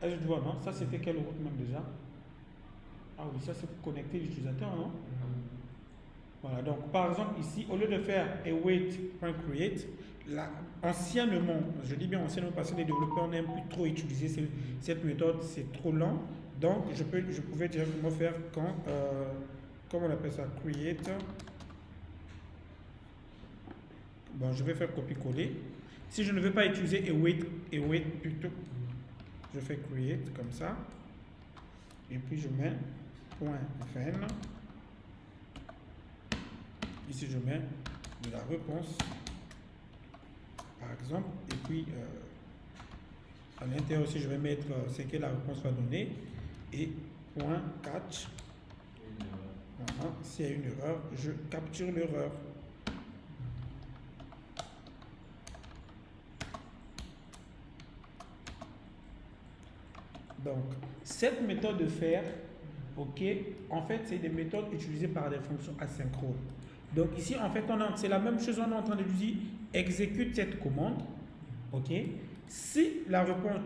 Est-ce que tu vois, non? Ça, c'était quelle route même déjà? Ah oui, ça, c'est pour connecter l'utilisateur, non? Voilà, donc par exemple ici, au lieu de faire await.create, là, anciennement, je dis bien anciennement parce que les développeurs n'aiment plus trop utiliser cette méthode, c'est trop lent. Donc je pouvais directement faire quand, comment on appelle ça, create. Bon, je vais faire copier-coller. Si je ne veux pas utiliser await plutôt, je fais create comme ça. Et puis je mets .ven. Ici je mets de la réponse par exemple, et puis à l'intérieur aussi je vais mettre ce que la réponse va donner et point catch. Voilà. S'il y a une erreur, je capture l'erreur. Donc cette méthode de faire, ok, en fait c'est des méthodes utilisées par des fonctions asynchrones. Donc ici en fait c'est la même chose, on est en train de lui dire exécute cette commande, ok. Si la réponse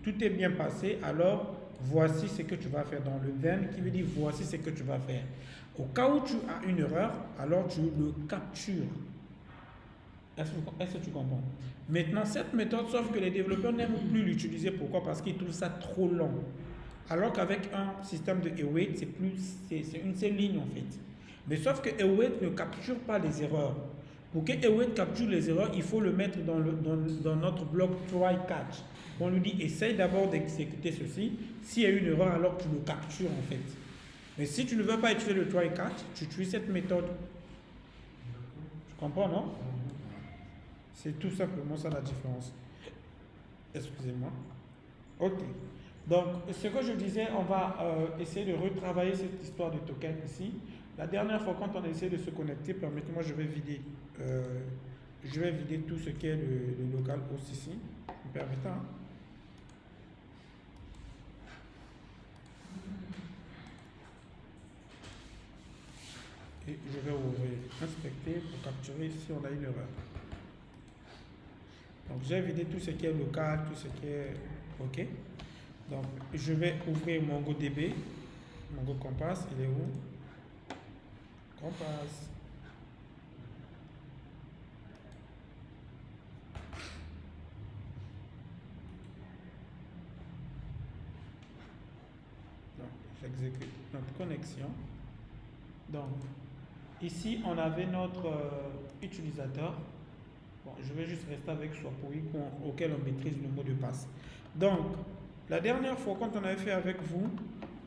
tout est bien passé, alors voici ce que tu vas faire dans le then qui veut dire voici ce que tu vas faire. Au cas où tu as une erreur, alors tu le captures. Est-ce que tu comprends? Maintenant, cette méthode, sauf que les développeurs n'aiment plus l'utiliser. Pourquoi? Parce qu'ils trouvent ça trop long. Alors qu'avec un système de await, c'est une seule ligne en fait. Mais sauf que await ne capture pas les erreurs. Pour que await capture les erreurs, il faut le mettre dans notre bloc try catch. On lui dit essaye d'abord d'exécuter ceci. S'il y a une erreur, alors tu le captures en fait. Mais si tu ne veux pas utiliser le try catch, tu utilises cette méthode. Tu comprends, non? C'est tout simplement ça la différence. Excusez-moi. Ok. Donc, ce que je disais, on va essayer de retravailler cette histoire de token ici. La dernière fois, quand on a essayé de se connecter, permettez-moi, je vais vider tout ce qui est le local host ici. Me permettant. Hein? Et je vais ouvrir inspecter pour capturer si on a une erreur. Donc j'ai vidé tout ce qui est local, tout ce qui est OK. Donc je vais ouvrir MongoDB. Mongo Compass, il est où? Compass. Donc j'exécute notre connexion. Donc ici on avait notre utilisateur. Bon, je vais juste rester avec Swapui auquel on maîtrise le mot de passe. Donc, la dernière fois, quand on avait fait avec vous,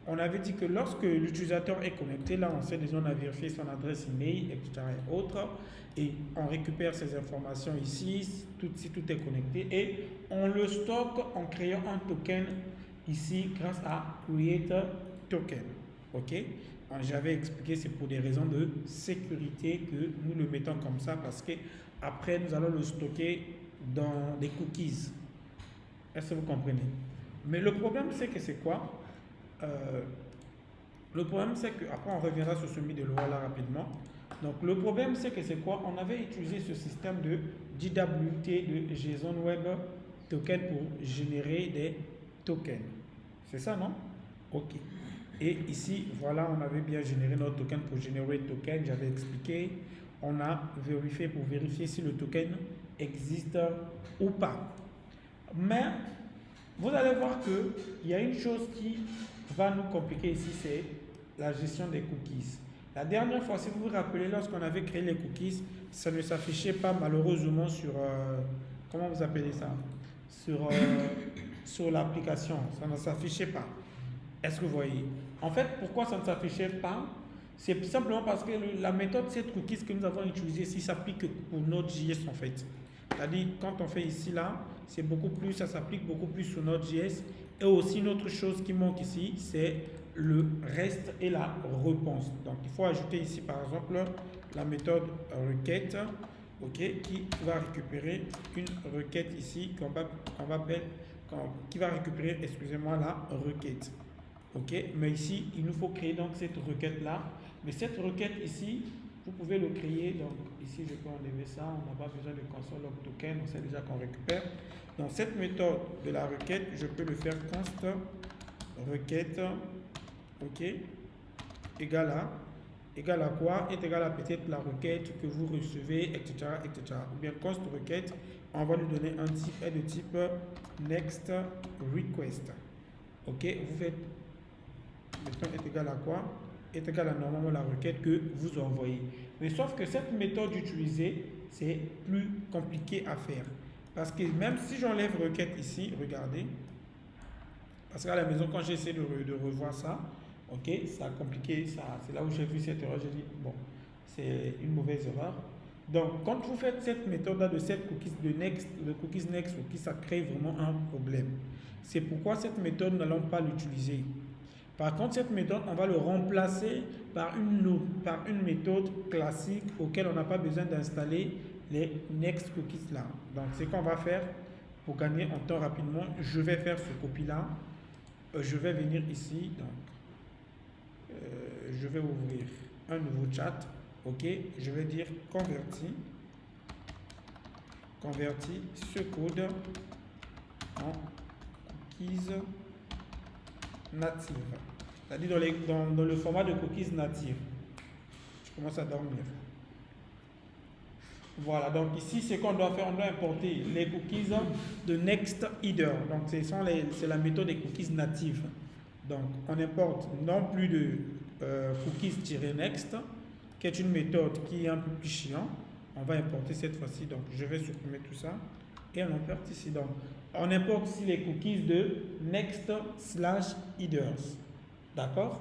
on avait dit que lorsque l'utilisateur est connecté, là, on sait déjà, on a vérifié son adresse email, etc. et autres, et on récupère ces informations ici, si tout est connecté, et on le stocke en créant un token ici grâce à Creator Token. Ok? J'avais expliqué, c'est pour des raisons de sécurité que nous le mettons comme ça parce que après nous allons le stocker dans des cookies. Est-ce que vous comprenez? Mais le problème c'est que c'est quoi? Le problème c'est que, après on reviendra sur ce de loi là rapidement. Donc le problème c'est que c'est quoi? On avait utilisé ce système de JWT, de JSON Web Token pour générer des tokens. C'est ça, non? Ok. Et ici, voilà, on avait bien généré notre token pour générer le token. J'avais expliqué. On a vérifié pour vérifier si le token existe ou pas. Mais vous allez voir qu'il y a une chose qui va nous compliquer ici, c'est la gestion des cookies. La dernière fois, si vous vous rappelez, lorsqu'on avait créé les cookies, ça ne s'affichait pas malheureusement sur, comment vous appelez ça? Sur l'application, ça ne s'affichait pas. Est-ce que vous voyez? En fait, pourquoi ça ne s'affichait pas? C'est simplement parce que la méthode set cookies que nous avons utilisée ici s'applique pour Node.js en fait. C'est-à-dire, quand on fait ici, là, c'est beaucoup plus, ça s'applique beaucoup plus sur Node.js. Et aussi, une autre chose qui manque ici, c'est le reste et la réponse. Donc, il faut ajouter ici, par exemple, la méthode requête, okay, qui va récupérer une requête ici qui va récupérer, excusez-moi, la requête. Ok, mais ici, il nous faut créer donc cette requête-là. Mais cette requête ici, vous pouvez le créer. Donc ici, je peux enlever ça. On n'a pas besoin de console log token. On sait déjà qu'on récupère. Donc cette méthode de la requête, je peux le faire const requête, ok, égal à quoi? Est égal à peut-être la requête que vous recevez, etc., etc. Ou bien const requête, on va lui donner un type et de type next request. Ok, vous faites, maintenant est égal à quoi? Est égal à normalement la requête que vous envoyez. Mais sauf que cette méthode utilisée, c'est plus compliqué à faire. Parce que même si j'enlève requête ici, regardez, parce qu'à la maison, quand j'ai essayé de revoir ça, ok, ça a compliqué, c'est là où j'ai vu cette erreur, j'ai dit, bon, c'est une mauvaise erreur. Donc, quand vous faites cette méthode-là de set cookies, de cookies next, ça crée vraiment un problème. C'est pourquoi cette méthode, nous n'allons pas l'utiliser. Par contre, cette méthode, on va le remplacer par une méthode classique auquel on n'a pas besoin d'installer les next cookies là. Donc, ce qu'on va faire pour gagner en temps rapidement, je vais faire ce copie-là. Je vais venir ici, donc je vais ouvrir un nouveau chat, ok, je vais dire converti ce code en cookies native, c'est-à-dire dans le format de cookies native. Je commence à dormir. Voilà, donc ici, ce qu'on doit faire, on doit importer les cookies de NextHeader. Donc, c'est la méthode des cookies natives. Donc, on importe non plus de cookies-next, qui est une méthode qui est un peu plus chiant. On va importer cette fois-ci. Donc, je vais supprimer tout ça. Et on importe ici. Donc, on importe ici les cookies de next/headers. D'accord?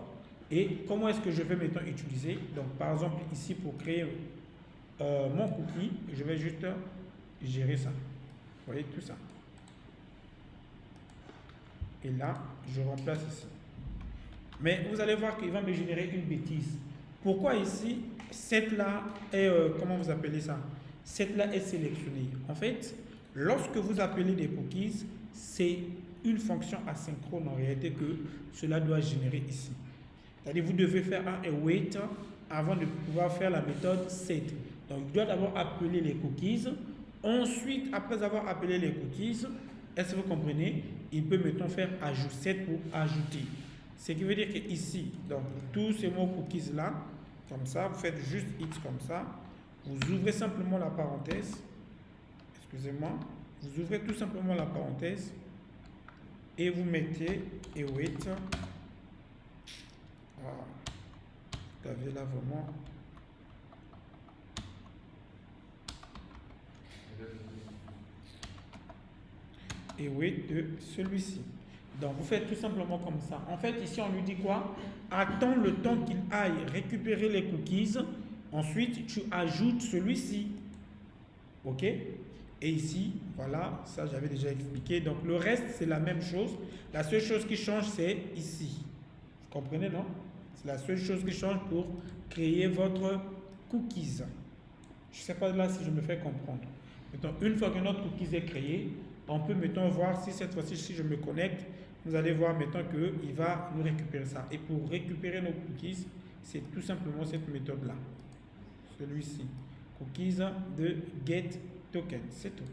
Et comment est-ce que je vais maintenant utiliser? Donc, par exemple, ici, pour créer mon cookie, je vais juste gérer ça. Vous voyez tout ça. Et là, je remplace ici. Mais vous allez voir qu'il va me générer une bêtise. Pourquoi ici, cette là est, comment vous appelez ça? Cette là est sélectionnée. En fait, lorsque vous appelez des cookies, c'est une fonction asynchrone en réalité que cela doit générer ici. C'est-à-dire vous devez faire un await avant de pouvoir faire la méthode set. Donc, il doit d'abord appeler les cookies. Ensuite, après avoir appelé les cookies, est-ce que vous comprenez? Il peut maintenant faire ajout set pour ajouter. Ce qui veut dire qu'ici, donc tous ces mots cookies là, comme ça, vous faites juste X comme ça. Vous ouvrez simplement la parenthèse. Excusez-moi. Vous ouvrez tout simplement la parenthèse. Et vous mettez await. Voilà. Vous avez là vraiment. Et oui, de celui-ci. Donc, vous faites tout simplement comme ça. En fait, ici, on lui dit quoi? Attends le temps qu'il aille récupérer les cookies. Ensuite, tu ajoutes celui-ci. OK? Et ici, voilà, ça, j'avais déjà expliqué. Donc, le reste, c'est la même chose. La seule chose qui change, c'est ici. Vous comprenez, non? C'est la seule chose qui change pour créer votre cookies. Je ne sais pas là si je me fais comprendre. Maintenant, une fois que notre cookies est créé, on peut maintenant voir si cette fois-ci, si je me connecte, vous allez voir maintenant qu'il va nous récupérer ça. Et pour récupérer nos cookies, c'est tout simplement cette méthode-là. Celui-ci. Cookies de getToken. C'est tout.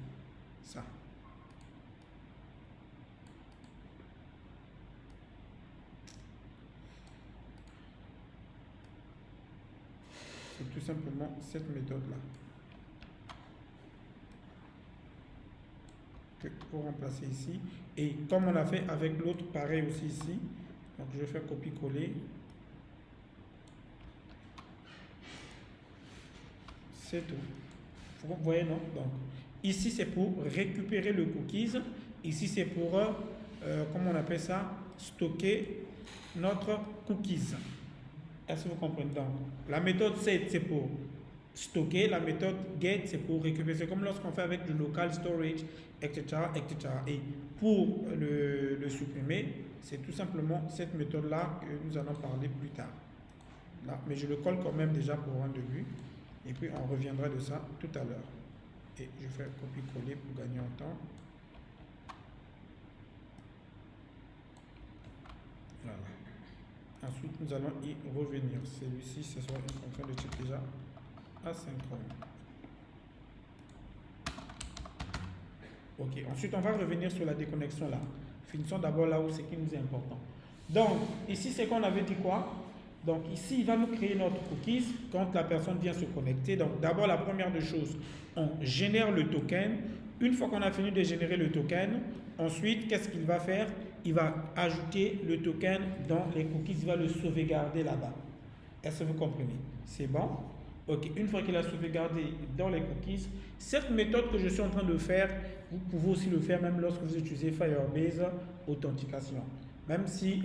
Ça. C'est tout simplement cette méthode-là. Pour remplacer ici. Et comme on l'a fait avec l'autre, pareil aussi ici. Donc je vais faire copier-coller. C'est tout. Vous voyez, non? Donc ici c'est pour récupérer le cookies. Ici c'est pour, comment on appelle ça? Stocker notre cookies. Est-ce que vous comprenez? Donc la méthode set c'est pour stocker, la méthode get c'est pour récupérer. C'est comme lorsqu'on fait avec le local storage, etc. etc. Et pour le supprimer, c'est tout simplement cette méthode-là que nous allons parler plus tard. Là, mais je le colle quand même déjà pour un début. Et puis on reviendra de ça tout à l'heure. Et je fais copier-coller pour gagner en temps. Voilà. Ensuite, nous allons y revenir. Celui-ci, ce sera une fonction de type déjà asynchrone. Ok, ensuite on va revenir sur la déconnexion là. Finissons d'abord là où c'est qui nous est important. Donc, ici c'est qu'on avait dit quoi? Donc ici, il va nous créer notre cookies quand la personne vient se connecter. Donc d'abord, la première des choses, on génère le token. Une fois qu'on a fini de générer le token, ensuite, qu'est-ce qu'il va faire? Il va ajouter le token dans les cookies, il va le sauvegarder là-bas. Est-ce que vous comprenez? C'est bon? Ok, une fois qu'il a sauvegardé dans les cookies, cette méthode que je suis en train de faire, vous pouvez aussi le faire même lorsque vous utilisez Firebase Authentication. Même si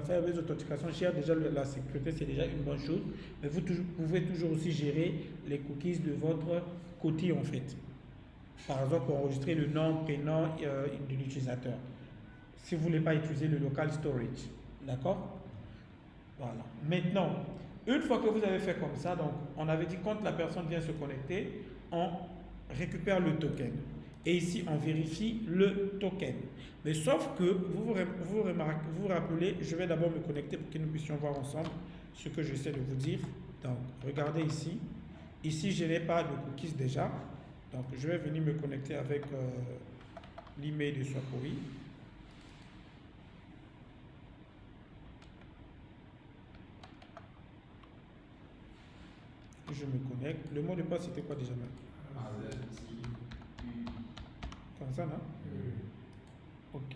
Firebase Authentication gère déjà la sécurité, c'est déjà une bonne chose, mais vous pouvez toujours aussi gérer les cookies de votre côté en fait. Par exemple, pour enregistrer le nom, prénom de l'utilisateur. Si vous ne voulez pas utiliser le local storage. D'accord? Voilà. Maintenant, une fois que vous avez fait comme ça, donc on avait dit quand la personne vient se connecter, on récupère le token. Et ici, on vérifie le token. Mais sauf que, vous rappelez, je vais d'abord me connecter pour que nous puissions voir ensemble ce que j'essaie de vous dire. Donc, regardez ici. Ici, je n'ai pas de cookies déjà. Donc, je vais venir me connecter avec l'email de Swapoi. Je me connecte. Le mot de passe, c'était quoi déjà? Comme ça, non? Ok.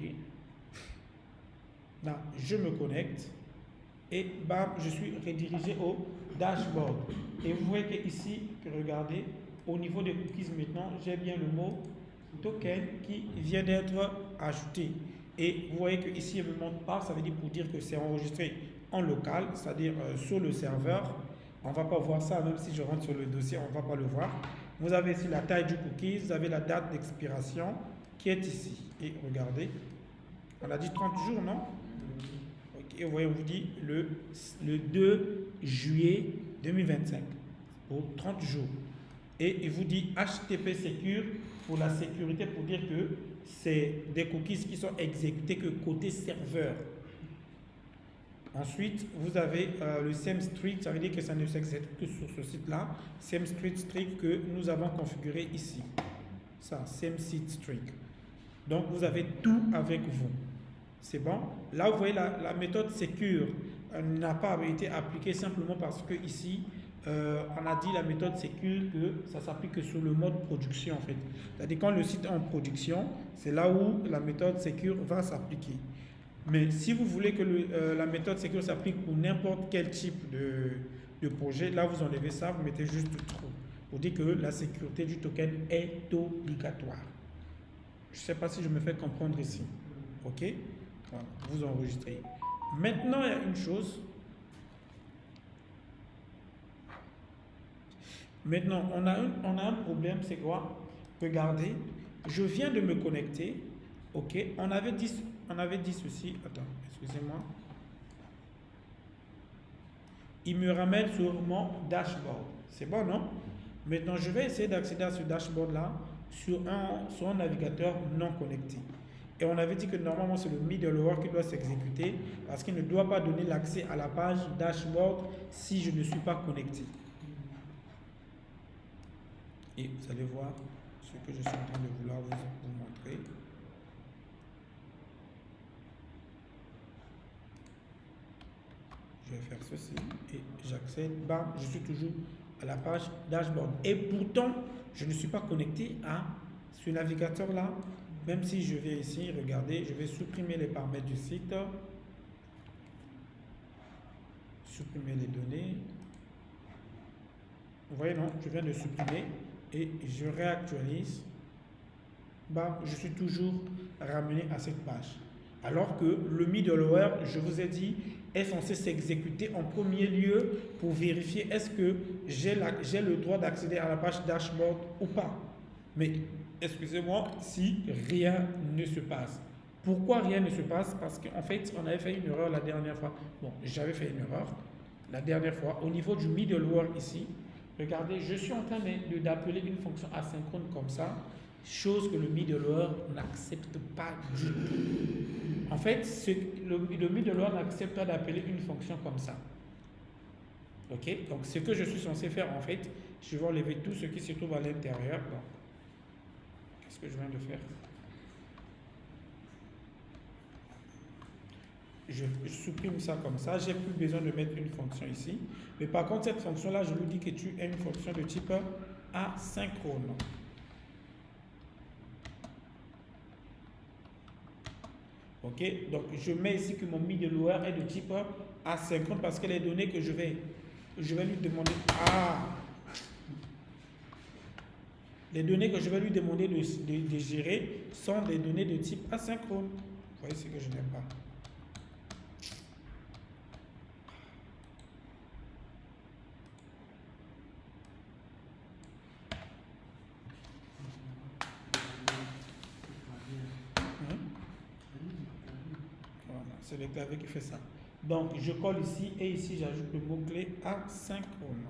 Là, je me connecte et bam, je suis redirigé au dashboard. Et vous voyez qu'ici, regardez, au niveau des cookies maintenant, j'ai bien le mot token qui vient d'être ajouté. Et vous voyez qu'ici, il me montre pas, ça veut dire pour dire que c'est enregistré en local, c'est-à-dire sur le serveur. On ne va pas voir ça, même si je rentre sur le dossier, on ne va pas le voir. Vous avez ici la taille du cookie, vous avez la date d'expiration qui est ici. Et regardez, on a dit 30 jours, non? Ok, et vous voyez, on vous dit le 2 juillet 2025 pour 30 jours. Et il vous dit HTTP Secure pour la sécurité, pour dire que c'est des cookies qui sont exécutés que côté serveur. Ensuite, vous avez le same strict, ça veut dire que ça ne s'exécute que sur ce site-là. Same strict que nous avons configuré ici. Ça, same site strict. Donc, vous avez tout avec vous. C'est bon? Là, vous voyez, la méthode secure n'a pas été appliquée simplement parce que ici, on a dit la méthode secure que ça s'applique que sur le mode production, en fait. C'est-à-dire quand le site est en production, c'est là où la méthode secure va s'appliquer. Mais si vous voulez que la méthode secure s'applique pour n'importe quel type de projet, là vous enlevez ça, vous mettez juste true. Pour dire que la sécurité du token est obligatoire. Je ne sais pas si je me fais comprendre ici. Ok? Voilà, vous enregistrez. Maintenant, il y a une chose. Maintenant, on a un problème, c'est quoi? Regardez, je viens de me connecter. Ok? On avait dit ceci. Attends, excusez-moi. Il me ramène sur mon dashboard. C'est bon, non? Maintenant, je vais essayer d'accéder à ce dashboard-là sur un navigateur non connecté. Et on avait dit que normalement, c'est le middleware qui doit s'exécuter parce qu'il ne doit pas donner l'accès à la page dashboard si je ne suis pas connecté. Et vous allez voir ce que je suis en train de vouloir vous montrer. Je vais faire ceci et j'accède, bam, je suis toujours à la page dashboard. Et pourtant, je ne suis pas connecté à ce navigateur-là. Même si je vais ici, regardez, je vais supprimer les paramètres du site. Supprimer les données. Vous voyez, non? Je viens de supprimer et je réactualise. Bam, je suis toujours ramené à cette page. Alors que le middleware, je vous ai dit, est censé s'exécuter en premier lieu pour vérifier est-ce que j'ai le droit d'accéder à la page dashboard ou pas. Mais excusez-moi si rien ne se passe. Pourquoi rien ne se passe? Parce qu'en fait, on avait fait une erreur la dernière fois. Bon, j'avais fait une erreur la dernière fois. Au niveau du middleware ici, regardez, je suis en train d'appeler une fonction asynchrone comme ça, chose que le middleware n'accepte pas du tout. En fait, le middleware n'accepte pas d'appeler une fonction comme ça. Ok, donc ce que je suis censé faire en fait, je vais enlever tout ce qui se trouve à l'intérieur. Donc, qu'est-ce que je viens de faire? Je supprime ça comme ça. J'ai plus besoin de mettre une fonction ici. Mais par contre, cette fonction-là, je lui dis que tu es une fonction de type asynchrone. Ok, donc je mets ici que mon middleware est de type asynchrone parce que les données que je vais lui demander. Les données que je vais lui demander de gérer sont des données de type asynchrone. Vous voyez ce que je n'aime pas. Voilà, c'est le clavier qui fait ça. Donc je colle ici et ici j'ajoute le mot-clé asynchrone.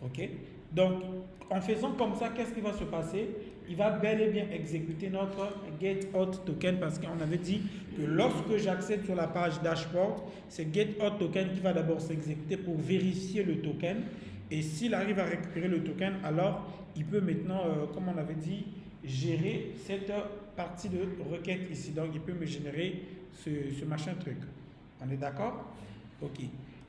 Ok? Donc en faisant comme ça, qu'est-ce qui va se passer? Il va bel et bien exécuter notre getAuthToken parce qu'on avait dit que lorsque j'accède sur la page dashboard, c'est getAuthToken qui va d'abord s'exécuter pour vérifier le token. Et s'il arrive à récupérer le token, alors il peut maintenant, comme on avait dit, gérer cette partie de requête ici. Donc il peut me générer ce machin truc. On est d'accord? Ok.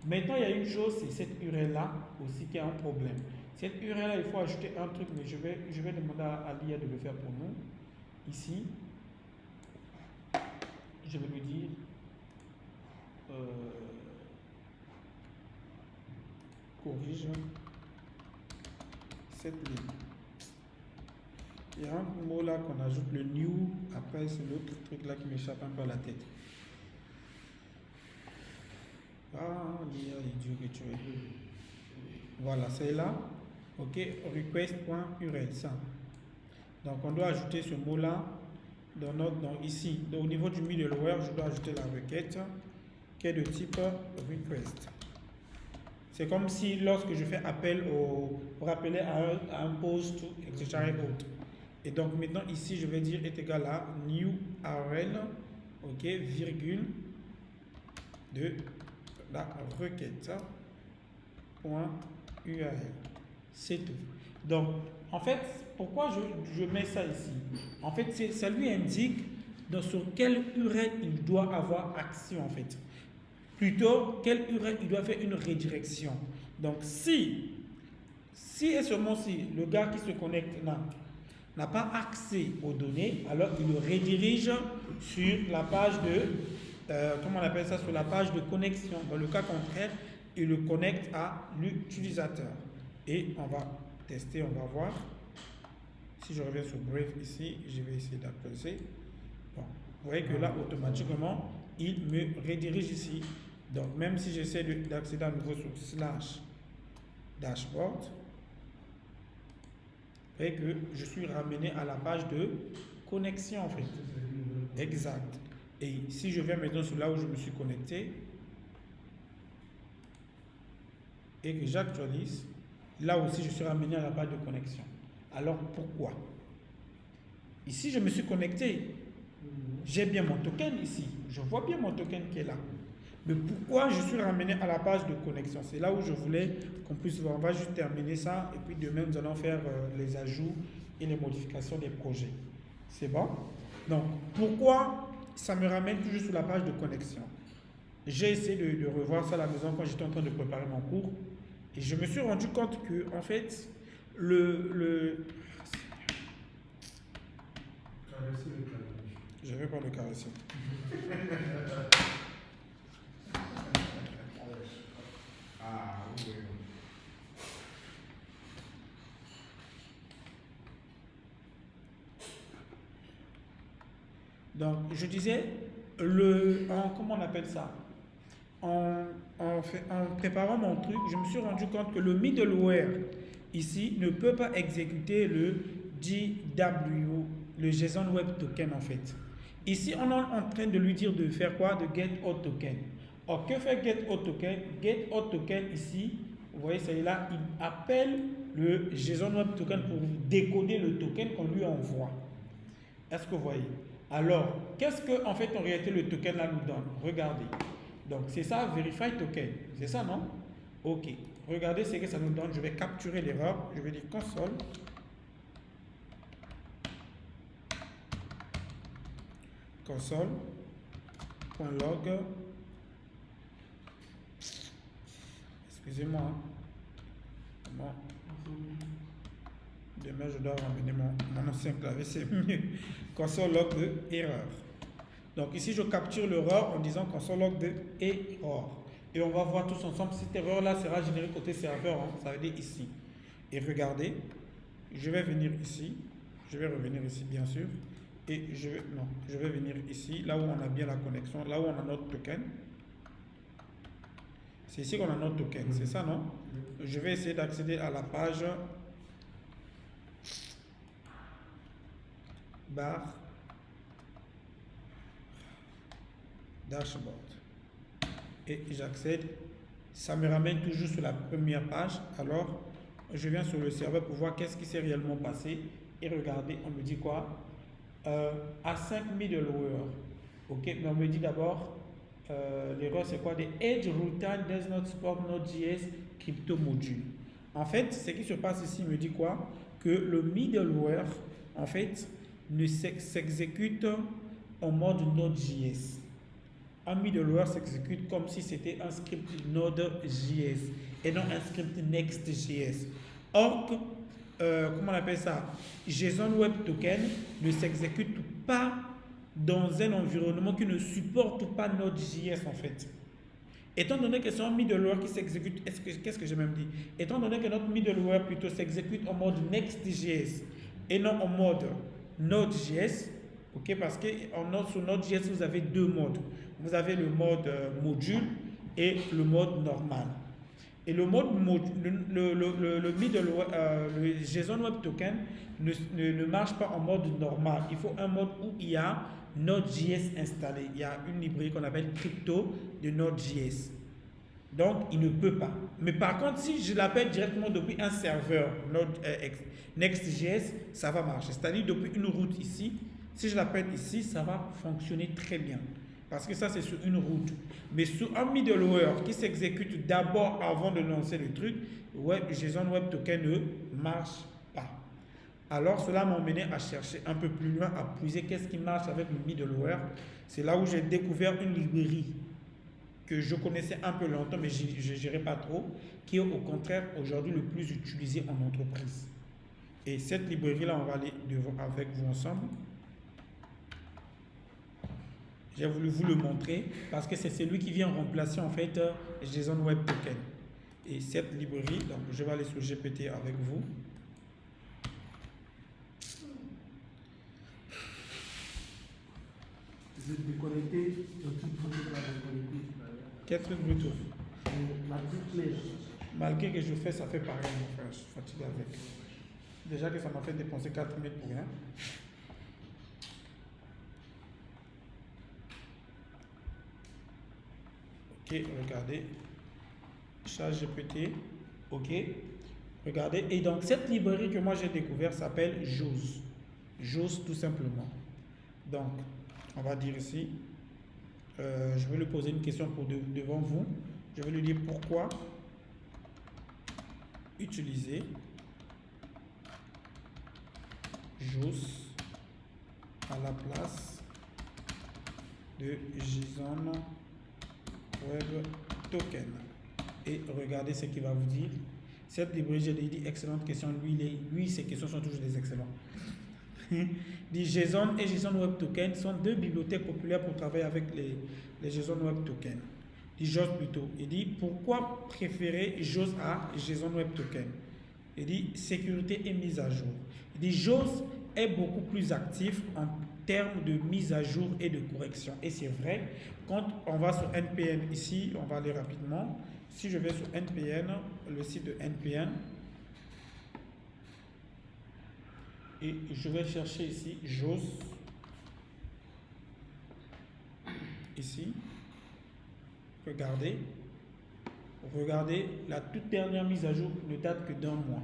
Maintenant, il y a une chose, c'est cette URL-là aussi qui a un problème. Cette URL-là, il faut ajouter un truc, mais je vais demander à l'IA de le faire pour nous. Ici, je vais lui dire corrige cette ligne. Il y a un mot là qu'on ajoute, le new, après c'est l'autre truc là qui m'échappe un peu à la tête. Ah, l'IA idiot que tu es. Voilà, c'est là. Ok, request.url, ça. Donc on doit ajouter ce mot-là ici. Donc, au niveau du middleware, je dois ajouter la requête qui est de type request. C'est comme si lorsque je fais appel pour appeler à un post, etc. et autres. Et donc maintenant ici, je vais dire est égal à new URL, ok, virgule de la requête point URL. C'est tout. Donc, en fait, pourquoi je mets ça ici? En fait, ça lui indique sur quelle URL il doit avoir accès, en fait. Plutôt, quelle URL il doit faire une redirection. Donc, si et seulement si le gars qui se connecte là n'a pas accès aux données, alors il le redirige sur la page comment on appelle ça, sur la page de connexion. Dans le cas contraire, il le connecte à l'utilisateur. Et on va tester, on va voir. Si je reviens sur Brave ici, je vais essayer d'appeler. Bon, vous voyez que là, automatiquement, il me redirige ici. Donc, même si j'essaie d'accéder à nouveau sur /dashboard, vous voyez que je suis ramené à la page de connexion en fait. Exact. Et si je viens maintenant sur là où je me suis connecté et que j'actualise, là aussi je suis ramené à la page de connexion. Alors pourquoi? Ici je me suis connecté. J'ai bien mon token ici. Je vois bien mon token qui est là. Mais pourquoi je suis ramené à la page de connexion? C'est là où je voulais qu'on puisse voir. On va juste terminer ça et puis demain nous allons faire les ajouts et les modifications des projets. C'est bon? Donc, pourquoi ça me ramène toujours sur la page de connexion? J'ai essayé de revoir ça à la maison quand j'étais en train de préparer mon cours et je me suis rendu compte que, en fait, je vais pas le caresser. Donc, je disais, comment on appelle ça? En préparant mon truc, je me suis rendu compte que le middleware ici ne peut pas exécuter le JW, le JSON Web Token en fait. Ici, on est en train de lui dire de faire quoi? De getAuthToken. Or, que fait getAuthToken? getAuthToken ici, vous voyez, c'est là, il appelle le JSON Web Token pour décoder le token qu'on lui envoie. Est-ce que vous voyez? Alors, qu'est-ce que en réalité le token là nous donne? Regardez. Donc c'est ça, Verify Token. C'est ça, non? OK. Regardez ce que ça nous donne. Je vais capturer l'erreur. Je vais dire console.log. Excusez-moi. Bon. Demain, je dois ramener mon ancien clavier, c'est mieux. Console log de erreur. Donc ici, je capture l'erreur en disant console log de erreur. Et on va voir tous ensemble. Cette erreur-là sera générée côté serveur. Hein, ça veut dire ici. Et regardez, je vais venir ici. Je vais revenir ici, bien sûr. Et je vais venir ici, là où on a bien la connexion, là où on a notre token. C'est ici qu'on a notre token, c'est ça, non? Je vais essayer d'accéder à la page barre dashboard. Et j'accède. Ça me ramène toujours sur la première page. Alors, je viens sur le serveur pour voir qu'est-ce qui s'est réellement passé. Et regardez, on me dit quoi? À 5 middleware. Ok, mais on me dit d'abord, l'erreur c'est quoi? The Edge runtime does not support Node.js crypto module. En fait, ce qui se passe ici me dit quoi? Que le middleware, en fait, ne s'exécute en mode Node.js. Un middleware s'exécute comme si c'était un script Node.js et non un script Next.js. Or, comment on appelle ça? JSON Web Token ne s'exécute pas dans un environnement qui ne supporte pas Node.js en fait. Étant donné que c'est un middleware qui s'exécute, qu'est-ce que j'ai même dit? Étant donné que notre middleware plutôt s'exécute en mode Next.js et non en mode Node.js, ok, parce que sur Node.js vous avez deux modes. Vous avez le mode module et le mode normal. Et le mode le JSON Web Token ne marche pas en mode normal. Il faut un mode où il y a Node.js installé. Il y a une librairie qu'on appelle crypto de Node.js. Donc, il ne peut pas. Mais par contre, si je l'appelle directement depuis un serveur Next.js, ça va marcher. C'est-à-dire depuis une route ici, si je l'appelle ici, ça va fonctionner très bien. Parce que ça, c'est sur une route. Mais sur un middleware qui s'exécute d'abord avant de lancer le truc, JSON Web Token ne marche pas. Alors, cela m'a emmené à chercher un peu plus loin, à puiser qu'est-ce qui marche avec le middleware. C'est là où j'ai découvert une librairie que je connaissais un peu longtemps, mais je ne gérais pas trop, qui est au contraire aujourd'hui le plus utilisé en entreprise. Et cette librairie-là, on va aller avec vous ensemble. J'ai voulu vous le montrer parce que c'est celui qui vient remplacer en fait JSON Web Token. Et cette librairie, donc je vais aller sur GPT avec vous. Je vais déconnecter le truc de la déconnecter. Quel truc Bluetooth? La petite flèche. Malgré que je fais, ça fait pareil mon frère, je suis fatigué avec. Déjà que ça m'a fait dépenser 4 000 pour rien. Ok, regardez. ChatGPT. Ok. Regardez. Et donc, cette librairie que moi j'ai découverte s'appelle JAWS. JAWS tout simplement. Donc, on va dire ici. Je vais lui poser une question devant vous. Je vais lui dire pourquoi utiliser JAWS à la place de JSON Web Token. Et regardez ce qu'il va vous dire. Cette librairie, je l'ai dit, excellente question. Lui, ses questions sont toujours des excellents. Dit JSON et JSON Web Token sont deux bibliothèques populaires pour travailler avec les JSON Web Token. Dit JAWS plutôt. Il dit pourquoi préférer JAWS à JSON Web Token. Il dit sécurité et mise à jour. Il dit JAWS est beaucoup plus actif en termes de mise à jour et de correction. Et c'est vrai, quand on va sur NPN ici, on va aller rapidement. Si je vais sur NPN, le site de NPN, et je vais chercher ici JAWS, ici, regardez, la toute dernière mise à jour ne date que d'un mois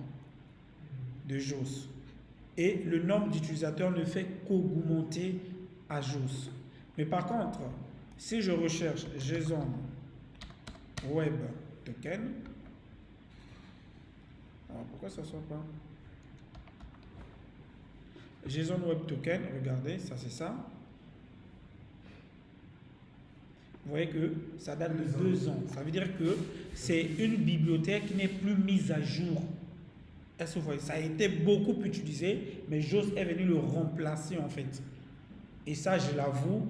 de JAWS. Et le nombre d'utilisateurs ne fait qu'augmenter à JAWS. Mais par contre, si je recherche JSON Web Token, Pourquoi ça ne sort pas? JSON Web Token, regardez, ça c'est ça. Vous voyez que ça date de 2 ans. Ça veut dire que c'est une bibliothèque qui n'est plus mise à jour. Est-ce que vous voyez? Ça a été beaucoup utilisé, mais JOS est venu le remplacer en fait. Et ça, je l'avoue,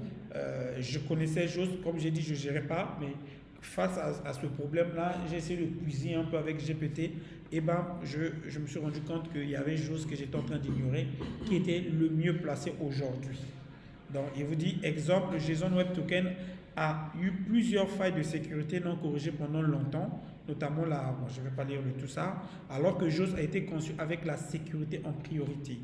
je connaissais JOS, comme j'ai dit, je ne gérais pas, mais face à ce problème-là, j'ai essayé de puiser un peu avec GPT. Et ben, je me suis rendu compte qu'il y avait JOS que j'étais en train d'ignorer, qui était le mieux placé aujourd'hui. Donc, il vous dit, exemple, JSON Web Token a eu plusieurs failles de sécurité non corrigées pendant longtemps, notamment là, bon, je ne vais pas lire tout ça, alors que JOS a été conçu avec la sécurité en priorité.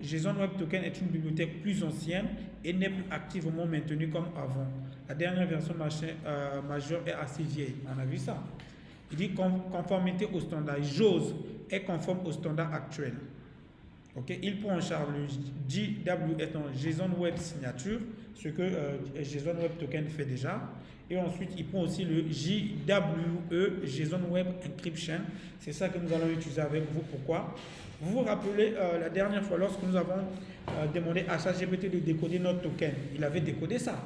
JSON Web Token est une bibliothèque plus ancienne et n'est plus activement maintenue comme avant. La dernière version majeure est assez vieille. On a vu ça. Il dit conformité au standard. JOS est conforme au standard actuel. Okay? Il prend en charge le JWS, JSON Web Signature, ce que JSON Web Token fait déjà. Et ensuite, il prend aussi le JWE, JSON Web Encryption. C'est ça que nous allons utiliser avec vous. Pourquoi? Vous vous rappelez la dernière fois, lorsque nous avons demandé à ChatGPT de décoder notre token, il avait décodé ça.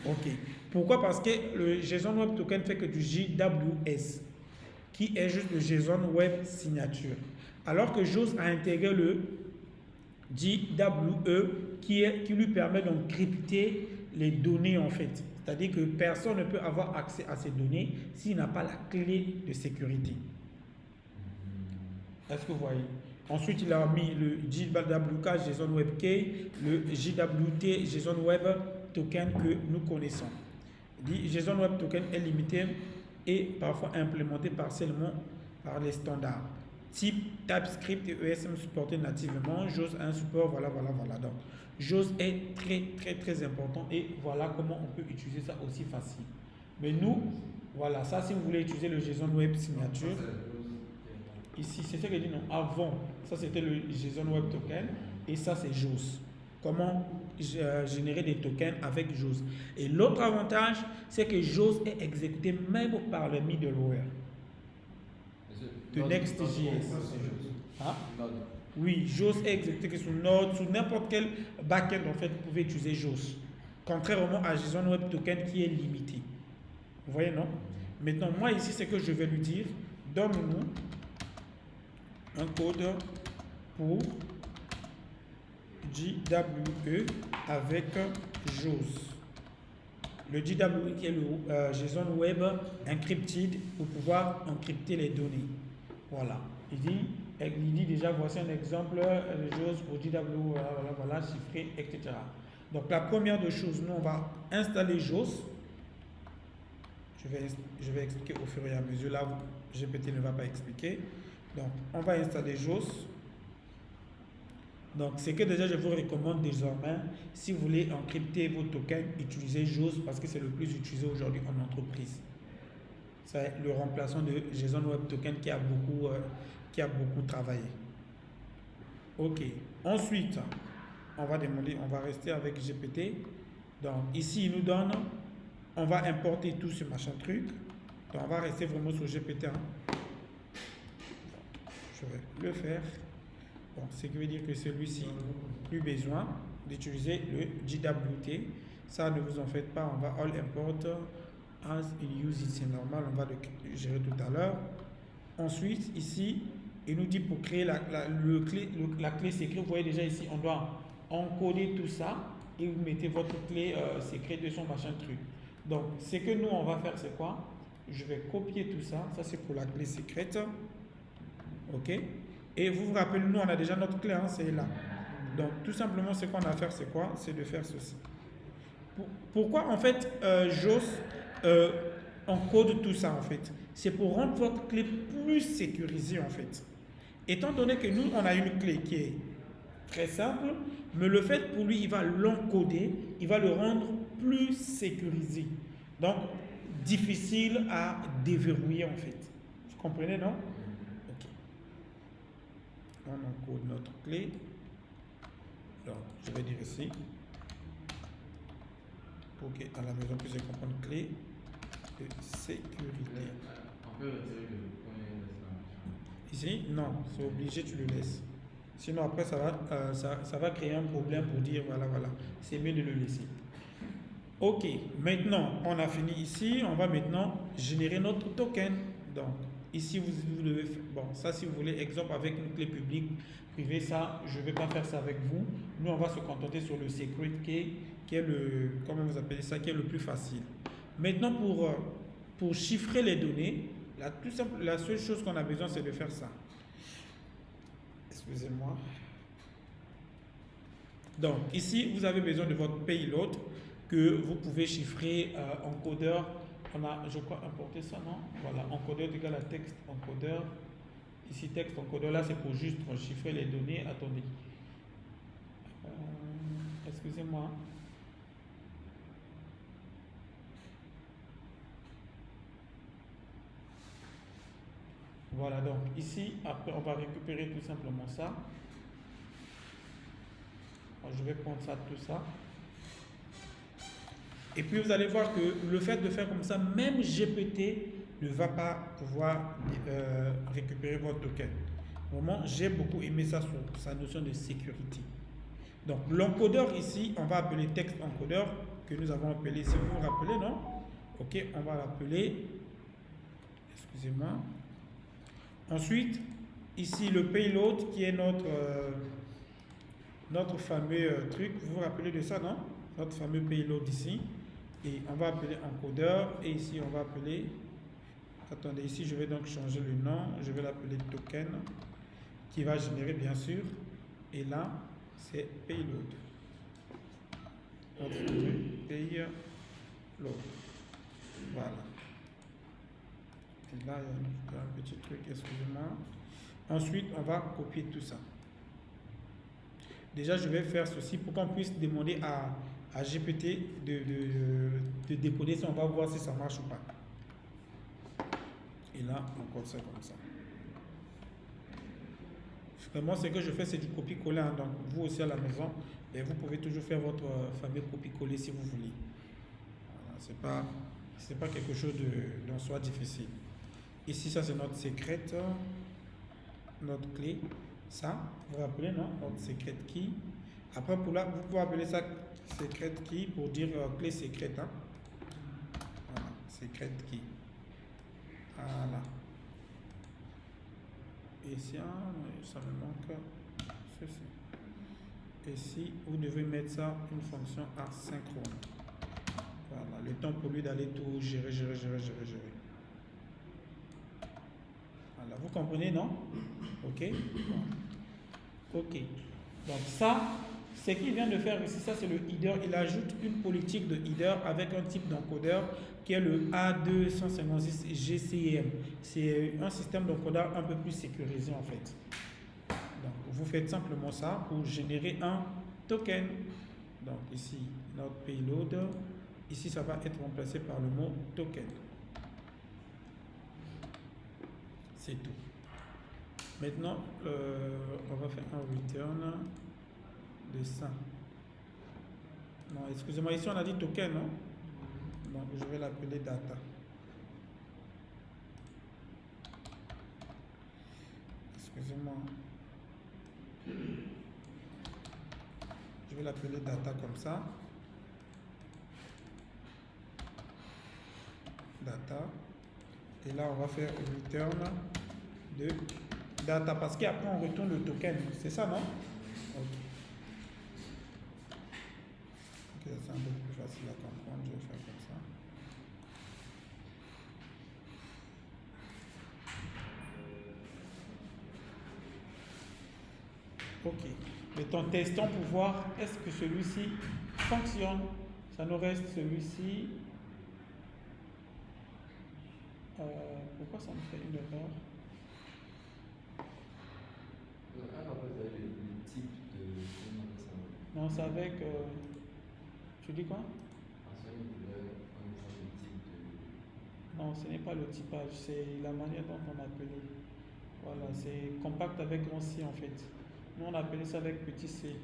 Ok. Pourquoi? Parce que le JSON Web Token fait que du JWS, qui est juste le JSON Web Signature. Alors que JOS a intégré le JWE qui lui permet d'encrypter les données en fait. C'est-à-dire que personne ne peut avoir accès à ces données s'il n'a pas la clé de sécurité. Est-ce que vous voyez? Ensuite, il a mis le JWK, JSON Web Key, le JWT, JSON Web Token que nous connaissons. Il dit JSON Web Token est limité et parfois implémenté partiellement par les standards. Type TypeScript et ESM supportés nativement. JOS a un support, voilà. Donc, JOS est très important et voilà comment on peut utiliser ça aussi facile. Mais nous, voilà, ça si vous voulez utiliser le JSON Web Signature, ici, c'est ce que je dis, non, avant, ça c'était le JSON Web Token et ça c'est JOS. Comment générer des tokens avec JOS. Et l'autre avantage, c'est que JOS est exécuté même par le middleware de Next.js. Hein? Oui, JOS est exécuté sur Node, sur n'importe quel backend en fait, vous pouvez utiliser JOS. Contrairement à JSON Web Token qui est limité. Vous voyez, non? Maintenant, moi ici, c'est que je vais lui dire, donne-nous un code pour JWE avec JOS. Le JWE qui est le JSON Web Encrypted pour pouvoir encrypter les données. Voilà. Il dit déjà, voici un exemple de JOS pour JWE, voilà, chiffré, etc. Donc la première des choses, nous on va installer JOS. Je vais expliquer au fur et à mesure. Là, GPT ne va pas expliquer. Donc on va installer JOS. Donc, c'est que déjà, je vous recommande désormais, si vous voulez encrypter vos tokens, utilisez JOS parce que c'est le plus utilisé aujourd'hui en entreprise. C'est le remplaçant de JSON Web Token qui a beaucoup travaillé. Ok. Ensuite, on va rester avec GPT. Donc, ici, il nous donne, on va importer tout ce machin truc. Donc, on va rester vraiment sur GPT. Je vais le faire. Bon, ce qui veut dire que celui-ci, plus besoin d'utiliser le JWT. Ça, ne vous en faites pas, on va all import as in use it, c'est normal, on va le gérer tout à l'heure. Ensuite, ici, il nous dit pour créer la clé secrète, vous voyez déjà ici, on doit encoder tout ça et vous mettez votre clé secrète de son machin truc. Donc, ce que nous, on va faire, c'est quoi? Je vais copier tout ça, ça c'est pour la clé secrète. Ok? Et vous vous rappelez, nous, on a déjà notre clé, hein, c'est là. Donc, tout simplement, ce qu'on a à faire, c'est quoi? C'est de faire ceci. Pourquoi, en fait, JOS encode tout ça, en fait? C'est pour rendre votre clé plus sécurisée, en fait. Étant donné que nous, on a une clé qui est très simple, mais le fait pour lui, il va l'encoder, il va le rendre plus sécurisé. Donc, difficile à déverrouiller, en fait. Vous comprenez, non? On encode notre clé. Donc, je vais dire ici, pour qu'à la maison puisse comprendre clé de sécurité. Ici, non, c'est obligé, tu le laisses. Sinon, après, ça va créer un problème pour dire, voilà, voilà, c'est mieux de le laisser. Ok, maintenant, on a fini ici. On va maintenant générer notre token. Donc, ici, vous devez faire, bon, ça, si vous voulez, exemple avec une clé publique, privée, ça, je ne vais pas faire ça avec vous. Nous, on va se contenter sur le secret key, qui est le, comment vous appelez ça, qui est le plus facile. Maintenant, pour chiffrer les données, la seule chose qu'on a besoin, c'est de faire ça. Excusez-moi. Donc, ici, vous avez besoin de votre payload que vous pouvez chiffrer encodeur. On a, je crois, importé ça, non? Voilà, encodeur égale à texte encodeur. Ici, texte encodeur, là, c'est pour juste chiffrer les données. Attendez. Excusez-moi. Voilà, donc ici, après, on va récupérer tout simplement ça. Alors, je vais prendre ça, tout ça. Et puis vous allez voir que le fait de faire comme ça, même GPT ne va pas pouvoir récupérer votre token. Vraiment, j'ai beaucoup aimé ça sur sa notion de sécurité. Donc l'encodeur ici, on va appeler texte encodeur que nous avons appelé, si vous vous rappelez, non? Ok, on va l'appeler, excusez-moi. Ensuite, ici le payload qui est notre fameux truc, vous vous rappelez de ça, non? Notre fameux payload ici. Et on va appeler encodeur. Et ici, on va appeler... Attendez, ici, je vais donc changer le nom. Je vais l'appeler token. Qui va générer, bien sûr. Et là, c'est payload. Notre payload. Voilà. Et là, il y a un petit truc, excusez-moi. Ensuite, on va copier tout ça. Déjà, je vais faire ceci pour qu'on puisse demander à GPT de décoder ça. On va voir si ça marche ou pas. Et là, on code ça comme ça. Vraiment, ce que je fais, c'est du copier-coller. Donc, vous aussi à la maison, et vous pouvez toujours faire votre fameux copier-coller si vous voulez. Voilà, c'est pas quelque chose d'en soi difficile. Ici, ça, c'est notre secret, notre clé. Ça, vous vous rappelez, non? Notre secret key. Après, pour là, vous pouvez appeler ça secret key pour dire clé secrète. Hein? Voilà, secret key. Voilà. Et ici, ça me manque ceci. Ici, vous devez mettre ça une fonction asynchrone. Voilà, le temps pour lui d'aller tout gérer. Voilà, vous comprenez, non? Ok. Ok. Donc ça, ce qu'il vient de faire ici, ça c'est le header. Il ajoute une politique de header avec un type d'encodeur qui est le A256 GCM. C'est un système d'encodeur un peu plus sécurisé en fait. Donc vous faites simplement ça pour générer un token. Donc ici, notre payload. Ici, ça va être remplacé par le mot token. C'est tout. Maintenant, on va faire un return de ça. Non, excusez-moi, ici on a dit token, non? Donc je vais l'appeler data. Excusez-moi. Je vais l'appeler data comme ça. Data. Et là, on va faire return de data parce qu'après on retourne le token. C'est ça, non? Ok. Ok, c'est un peu plus facile à comprendre. Je vais faire comme ça. Ok. Mettons, testons pour voir est-ce que celui-ci fonctionne. Ça nous reste celui-ci. Pourquoi ça me fait une erreur? Le type de... Non, c'est avec... tu dis quoi? Non, ce n'est pas le typage, c'est la manière dont on appelait. Voilà, c'est compact avec grand C en fait. Nous on appelait ça avec petit c.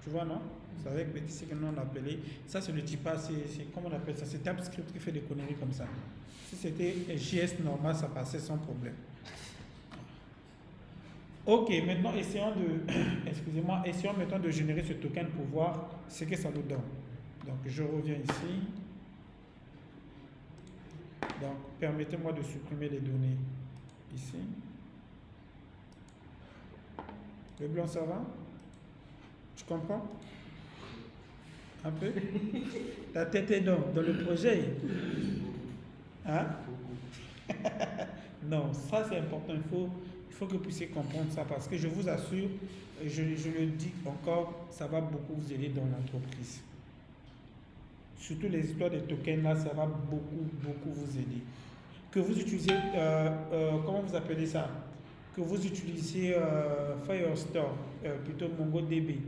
Tu vois, non? C'est avec petit c que nous on appelait. Ça c'est le typage, c'est comment on appelle ça? C'est TypeScript qui fait des conneries comme ça. Si c'était JS normal, ça passait sans problème. Ok, maintenant essayons de, excusez-moi, essayons maintenant de générer ce token pour voir ce que ça nous donne. Donc je reviens ici. Donc permettez-moi de supprimer les données ici. Le blanc ça va? Tu comprends? Un peu? Ta tête est dans le projet. Hein? Non, ça c'est important. Il faut que vous puissiez comprendre ça parce que je vous assure, je le dis encore, ça va beaucoup vous aider dans l'entreprise. Surtout les histoires de tokens là, ça va beaucoup vous aider. Que vous utilisez, comment vous appelez ça? Que vous utilisez Firestore, plutôt MongoDB,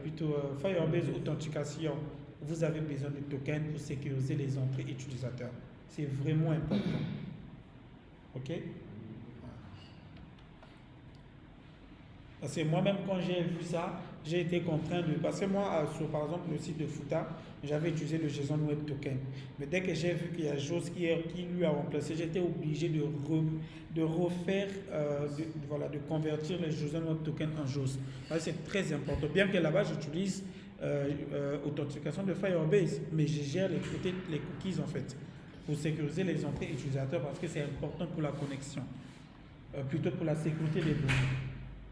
plutôt Firebase Authentication, vous avez besoin de tokens pour sécuriser les entrées utilisateurs. C'est vraiment important. Ok? Parce que moi-même, quand j'ai vu ça, j'ai été contraint de... Parce que moi, sur par exemple le site de Fouta, j'avais utilisé le JSON Web Token. Mais dès que j'ai vu qu'il y a JOS qui lui a remplacé, j'étais obligé de refaire, de convertir les JSON Web Token en JOS. C'est très important. Bien que là-bas, j'utilise authentification de Firebase, mais je gère les cookies en fait, pour sécuriser les entrées utilisateurs parce que c'est important pour la connexion, plutôt pour la sécurité des données.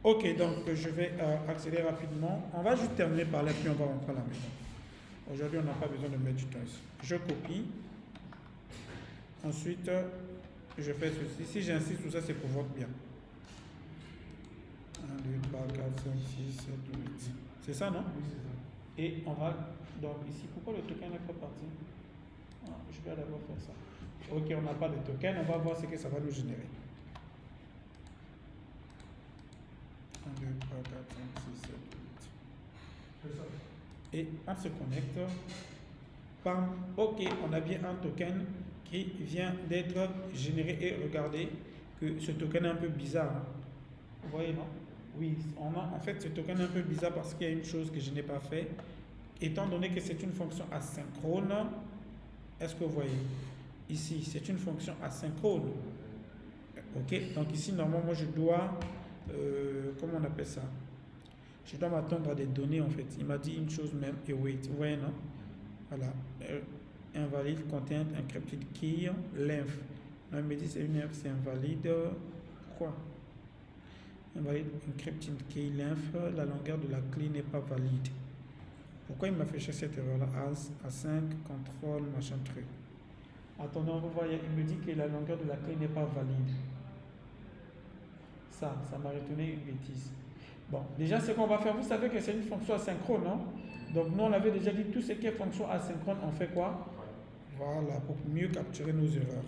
Ok, donc je vais accélérer rapidement. On va juste terminer par là, puis on va rentrer à la maison. Aujourd'hui, on n'a pas besoin de mettre du temps ici. Je copie. Ensuite, je fais ceci. Si j'insiste, tout ça, c'est pour votre bien. 1, 2, 3, 4, 5, 6, 7, 8. C'est ça, non? Oui, c'est ça. Et on va, donc ici, pourquoi le token n'est pas parti? Je vais d'abord faire ça. Ok, on n'a pas de token, on va voir ce que ça va nous générer. 1, 2, 3, 4, 5, 6, 7, 8. C'est ça. Et on se connecte. Bam. Ok, on a bien un token qui vient d'être généré. Et regardez que ce token est un peu bizarre. Hein. Vous voyez, non? Oui, en fait, ce token est un peu bizarre parce qu'il y a une chose que je n'ai pas fait. Étant donné que c'est une fonction asynchrone, est-ce que vous voyez? Ici, c'est une fonction asynchrone. Ok, donc ici, normalement, moi, je dois, comment on appelle ça? Je dois m'attendre à des données, en fait. Il m'a dit une chose même, et wait, vous voyez, non? Voilà. Invalide content encrypted key length. Là, il me dit c'est une length, c'est invalide. Quoi? Invalide encrypted key length. La longueur de la clé n'est pas valide. Pourquoi il m'a fait chercher cette erreur-là? A5, contrôle, machin truc. Attendez, vous voyez, il me dit que la longueur de la clé n'est pas valide. Ça m'a retourné une bêtise. Bon, déjà, ce qu'on va faire, vous savez que c'est une fonction asynchrone, non? Donc, nous, on avait déjà dit tout ce qui est fonction asynchrone, on fait quoi? Voilà, pour mieux capturer nos erreurs.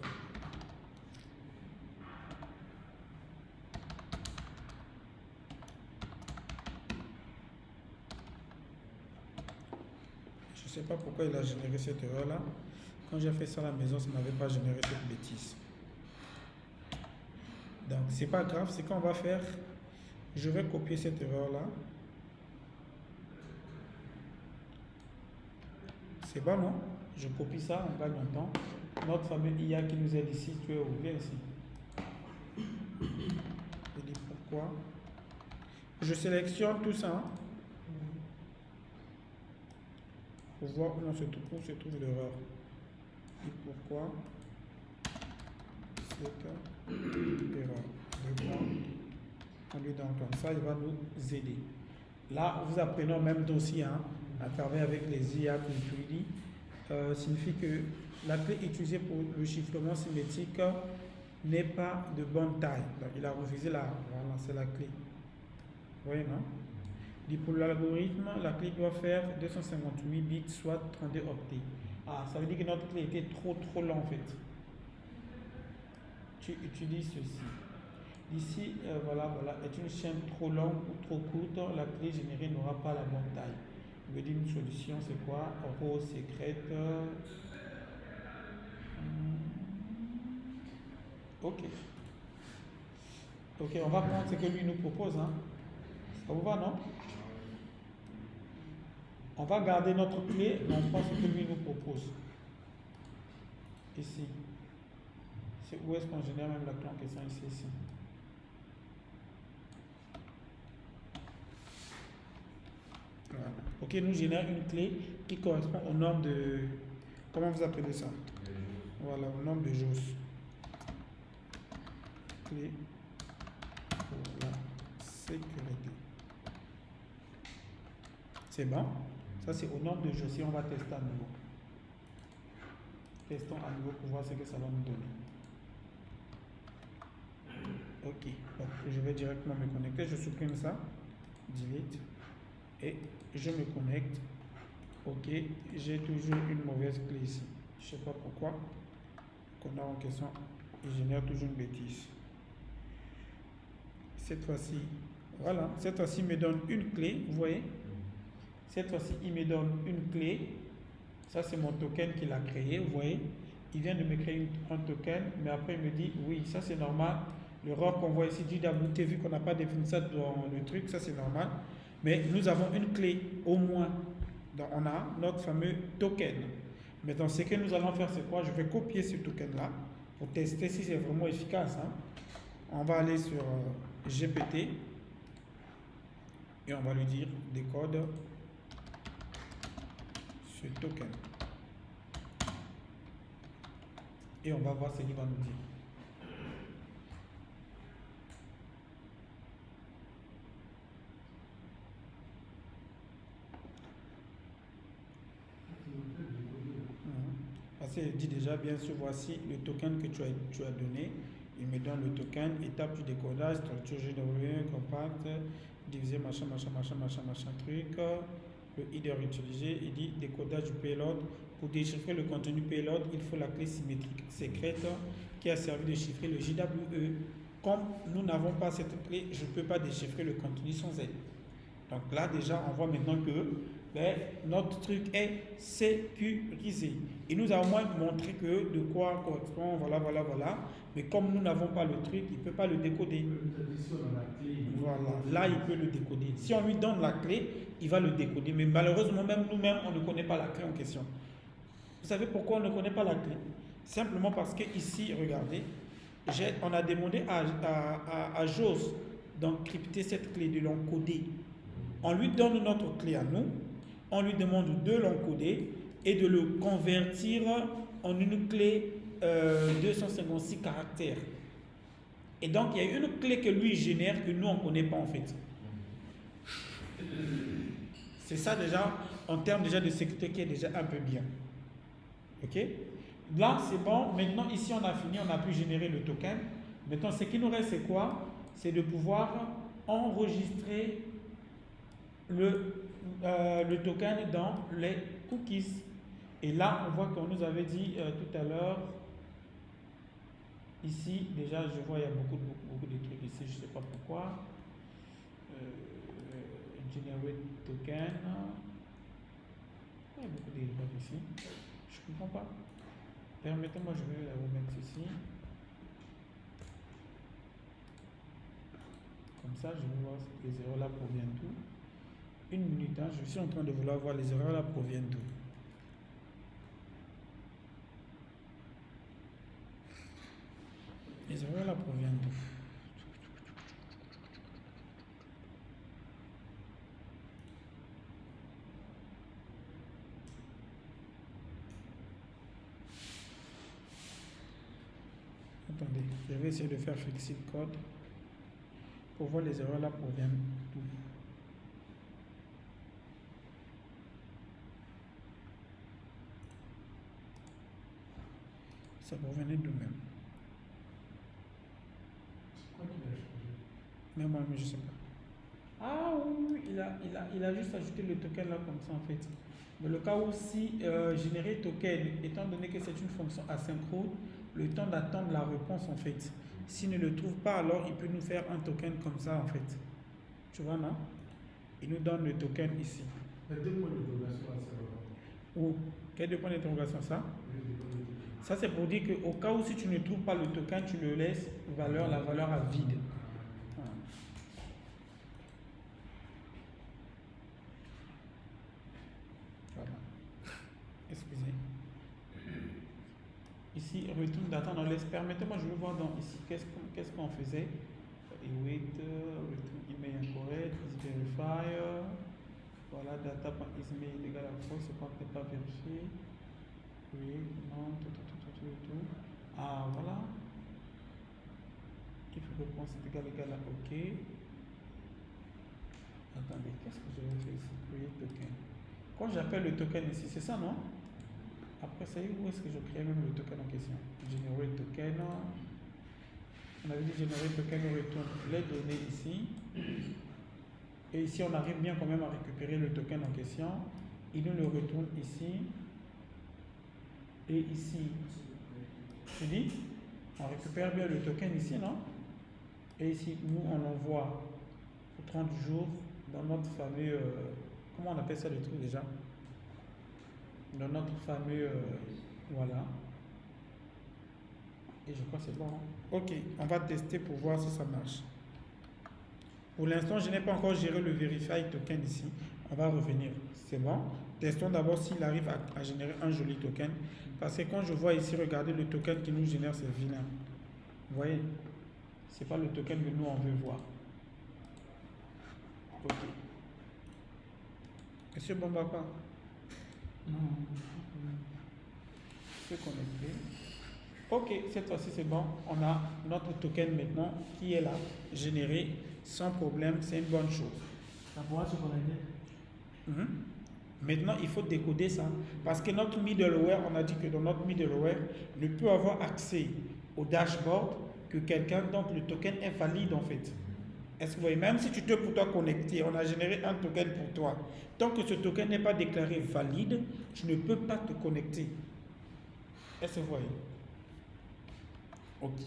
Je ne sais pas pourquoi il a généré cette erreur-là. Quand j'ai fait ça à la maison, ça n'avait pas généré cette bêtise. Donc, c'est pas grave, c'est qu'on va faire. Je vais copier cette erreur-là. C'est bon, non? Je copie ça, on gagne en temps. Notre fameux IA qui nous aide ici, tu es ouvert ici. Je dis pourquoi. Je sélectionne tout ça. Hein, pour voir où se trouve l'erreur. Et pourquoi cette erreur. On lui donne comme ça, il va nous aider. Là, vous apprenez même dossier, hein, à travers avec les IA que j'utilise, signifie que la clé utilisée pour le chiffrement symétrique n'est pas de bonne taille. Donc, il a refusé voilà, c'est la clé. Vous voyez, non? Et pour l'algorithme, la clé doit faire 258 bits, soit 32 octets. Ah, ça veut dire que notre clé était trop lente en fait. Tu utilises ceci. Ici, voilà, est une chaîne trop longue ou trop courte, la clé générée n'aura pas la bonne taille. Je veux dire une solution, c'est quoi? Row secrète. Ok. Ok, on va prendre ce que lui nous propose. Hein. Ça vous va, non? On va garder notre clé, mais on prend ce que lui nous propose. Ici. C'est où est-ce qu'on génère même la clé en question ici. Voilà. Ok, nous génère une clé qui correspond au nombre de... Comment vous appelez ça? Voilà, au nombre de jours. Clé pour la sécurité. C'est bon? Ça, c'est au nombre de jours. Si on va tester à nouveau. Testons à nouveau pour voir ce que ça va nous donner. Ok, donc je vais directement me connecter. Je supprime ça. Delete. Et je me connecte. Ok, j'ai toujours une mauvaise clé ici. Je ne sais pas pourquoi. Qu'on a en question, il génère toujours une bêtise. Cette fois-ci, voilà, cette fois-ci, il me donne une clé, vous voyez. Cette fois-ci, il me donne une clé. Ça, c'est mon token qu'il a créé, vous voyez. Il vient de me créer un token, mais après, il me dit, oui, ça, c'est normal. L'erreur qu'on voit ici, JWT, vu qu'on n'a pas défini ça dans le truc, ça, c'est normal. Mais nous avons une clé, au moins. Donc, on a notre fameux token. Maintenant, ce que nous allons faire, c'est quoi? Je vais copier ce token-là pour tester si c'est vraiment efficace. Hein. On va aller sur GPT et on va lui dire décode ce token. Et on va voir ce qu'il va nous dire. Parce qu'il dit déjà, bien sûr, voici le token que tu as donné. Il me donne le token, étape du décodage, structure GW, compact, divisé, machin, truc. Le header utilisé, il dit décodage du payload. Pour déchiffrer le contenu payload, il faut la clé symétrique secrète qui a servi de chiffrer le JWE. Comme nous n'avons pas cette clé, je ne peux pas déchiffrer le contenu sans elle. Donc là, déjà, on voit maintenant que notre truc est sécurisé. Il nous a au moins montré que de quoi correspond, voilà. Mais comme nous n'avons pas le truc, il ne peut pas le décoder. Voilà, là, il peut le décoder. Si on lui donne la clé, il va le décoder. Mais malheureusement, même nous-mêmes, on ne connaît pas la clé en question. Vous savez pourquoi on ne connaît pas la clé? Simplement parce que ici, regardez, on a demandé à JOS d'encrypter cette clé, de l'encoder. On lui donne notre clé à nous, on lui demande de l'encoder et de le convertir en une clé 256 caractères. Et donc, il y a une clé que lui génère que nous, on ne connaît pas en fait. C'est ça déjà, en termes déjà de sécurité, qui est déjà un peu bien. Ok? Là, c'est bon. Maintenant, ici, on a fini, on a pu générer le token. Maintenant, ce qui nous reste, c'est quoi? C'est de pouvoir enregistrer le token dans les cookies. Et là, on voit qu'on nous avait dit tout à l'heure, ici, déjà, je vois il y a beaucoup de trucs ici, je ne sais pas pourquoi. Generate token. Il y a beaucoup d'erreurs ici. Je ne comprends pas. Permettez-moi, je vais la remettre ici. Comme ça, je vais voir si les erreurs là proviennent d'où. Une minute, hein, je suis en train de vouloir voir les erreurs là proviennent d'où. Les erreurs là proviennent d'où? Attendez, je vais essayer de faire fixer le code pour voir les erreurs là proviennent d'où. Ça provenait d'où même? Mais moi, je ne sais pas. Ah oui, il a juste ajouté le token là comme ça en fait. Mais le cas où si générer token, étant donné que c'est une fonction asynchrone, le temps d'attendre la réponse en fait. S'il ne le trouve pas, alors il peut nous faire un token comme ça en fait. Tu vois, non? Il nous donne le token ici. Il y a 2 points d'interrogation à ça. Où? Quel 2 points d'interrogation ça? Ça c'est pour dire qu'au cas où si tu ne trouves pas le token, tu le laisses la valeur à vide. Voilà. Excusez. Ici, retourne data, on laisse. Permettez-moi, je vais voir dans ici qu'est-ce qu'on faisait. Et wait, return email incorrect, is verifier. Voilà, data.ismail égale à faux, ce compte n'est pas vérifié. Oui, non, tout. Ah, voilà. Il faut répondre c'est égal à OK. Attendez, qu'est-ce que je vais faire ici? Create token. Quand j'appelle le token ici, c'est ça, non? Après, ça y est, où est-ce que je crée même le token en question? Generate token. On avait dit generate token, on retourne les données ici. Et ici, on arrive bien quand même à récupérer le token en question. Il nous le retourne ici. Et ici, tu dis, on récupère bien le token ici, non? Et ici, nous, on l'envoie pour 30 jours dans notre fameux... comment on appelle ça le truc déjà? Dans notre fameux... voilà. Et je crois que c'est bon. Ok, on va tester pour voir si ça marche. Pour l'instant, je n'ai pas encore géré le Verify token ici. On va revenir. C'est bon. Testons d'abord s'il arrive à générer un joli token. Parce que quand je vois ici, regardez le token qui nous génère, c'est vilain. Vous voyez? Ce n'est pas le token que nous, on veut voir. Ok. Monsieur Bombaka? Non. Se connecter. Ok, cette fois-ci c'est bon. On a notre token maintenant qui est là, généré sans problème. C'est une bonne chose. Ça pourra se connecter. Maintenant, il faut décoder ça. Parce que notre middleware, on a dit que dans notre middleware, ne peut avoir accès au dashboard que quelqu'un, donc le token est valide en fait. Est-ce que vous voyez? Même si tu te pour toi connecter, on a généré un token pour toi. Tant que ce token n'est pas déclaré valide, tu ne peux pas te connecter. Est-ce que vous voyez? Ok.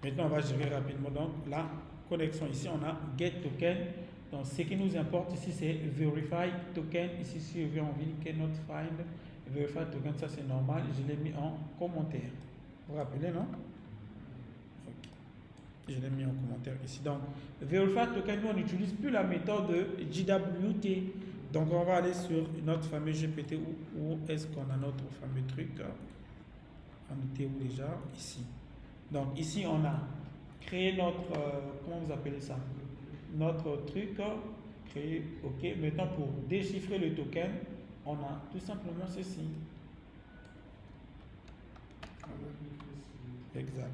Maintenant, on va gérer rapidement donc la connexion. Ici, on a get token. Donc, ce qui nous importe ici, c'est verify token. Ici, si je viens en ville, cannot find verify token. Ça, c'est normal. Je l'ai mis en commentaire. Vous vous rappelez, non? Ok. Je l'ai mis en commentaire ici. Donc, verify token, nous, on n'utilise plus la méthode de JWT. Donc, on va aller sur notre fameux GPT. Où est-ce qu'on a notre fameux truc? On était où déjà? Ici. Donc ici, on a créé notre, comment vous appelez ça? Notre truc, créé, ok. Maintenant, pour déchiffrer le token, on a tout simplement ceci. Exact.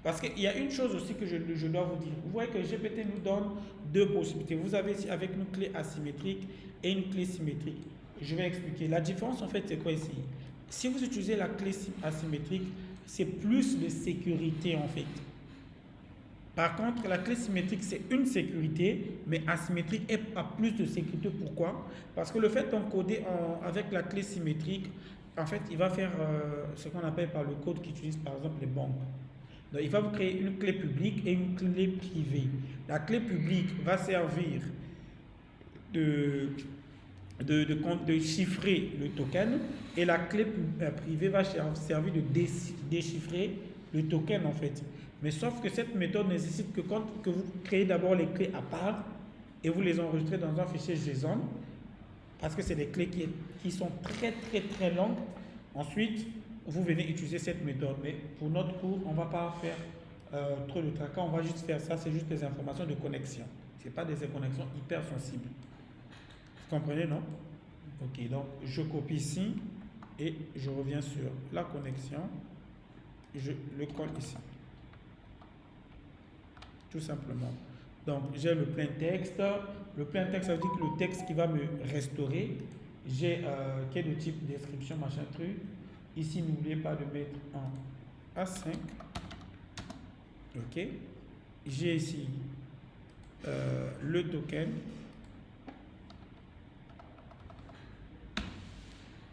Parce qu'il y a une chose aussi que je dois vous dire. Vous voyez que GPT nous donne deux possibilités. Vous avez ici avec une clé asymétrique et une clé symétrique. Je vais expliquer. La différence, en fait, c'est quoi ici? Si vous utilisez la clé asymétrique, c'est plus de sécurité en fait. Par contre, la clé symétrique, c'est une sécurité, mais asymétrique a plus de sécurité. Pourquoi? Parce que le fait d'encoder avec la clé symétrique, en fait, il va faire ce qu'on appelle par le code qu'utilisent par exemple les banques. Donc, il va vous créer une clé publique et une clé privée. La clé publique va servir de chiffrer le token et la clé privée va servir de déchiffrer le token en fait. Mais sauf que cette méthode nécessite que que vous créez d'abord les clés à part et vous les enregistrez dans un fichier JSON parce que c'est des clés qui sont très longues. Ensuite, vous venez utiliser cette méthode. Mais pour notre cours, on ne va pas faire trop de tracas, on va juste faire ça, c'est juste des informations de connexion. Ce n'est pas des connexions hyper sensibles. Vous comprenez, non? Ok, donc je copie ici et je reviens sur la connexion. Je le colle ici. Tout simplement. Donc j'ai le plain texte. Le plain texte, ça veut dire que le texte qui va me restaurer. J'ai quel est le type description, machin truc. Ici, n'oubliez pas de mettre un A5. Ok. J'ai ici le token.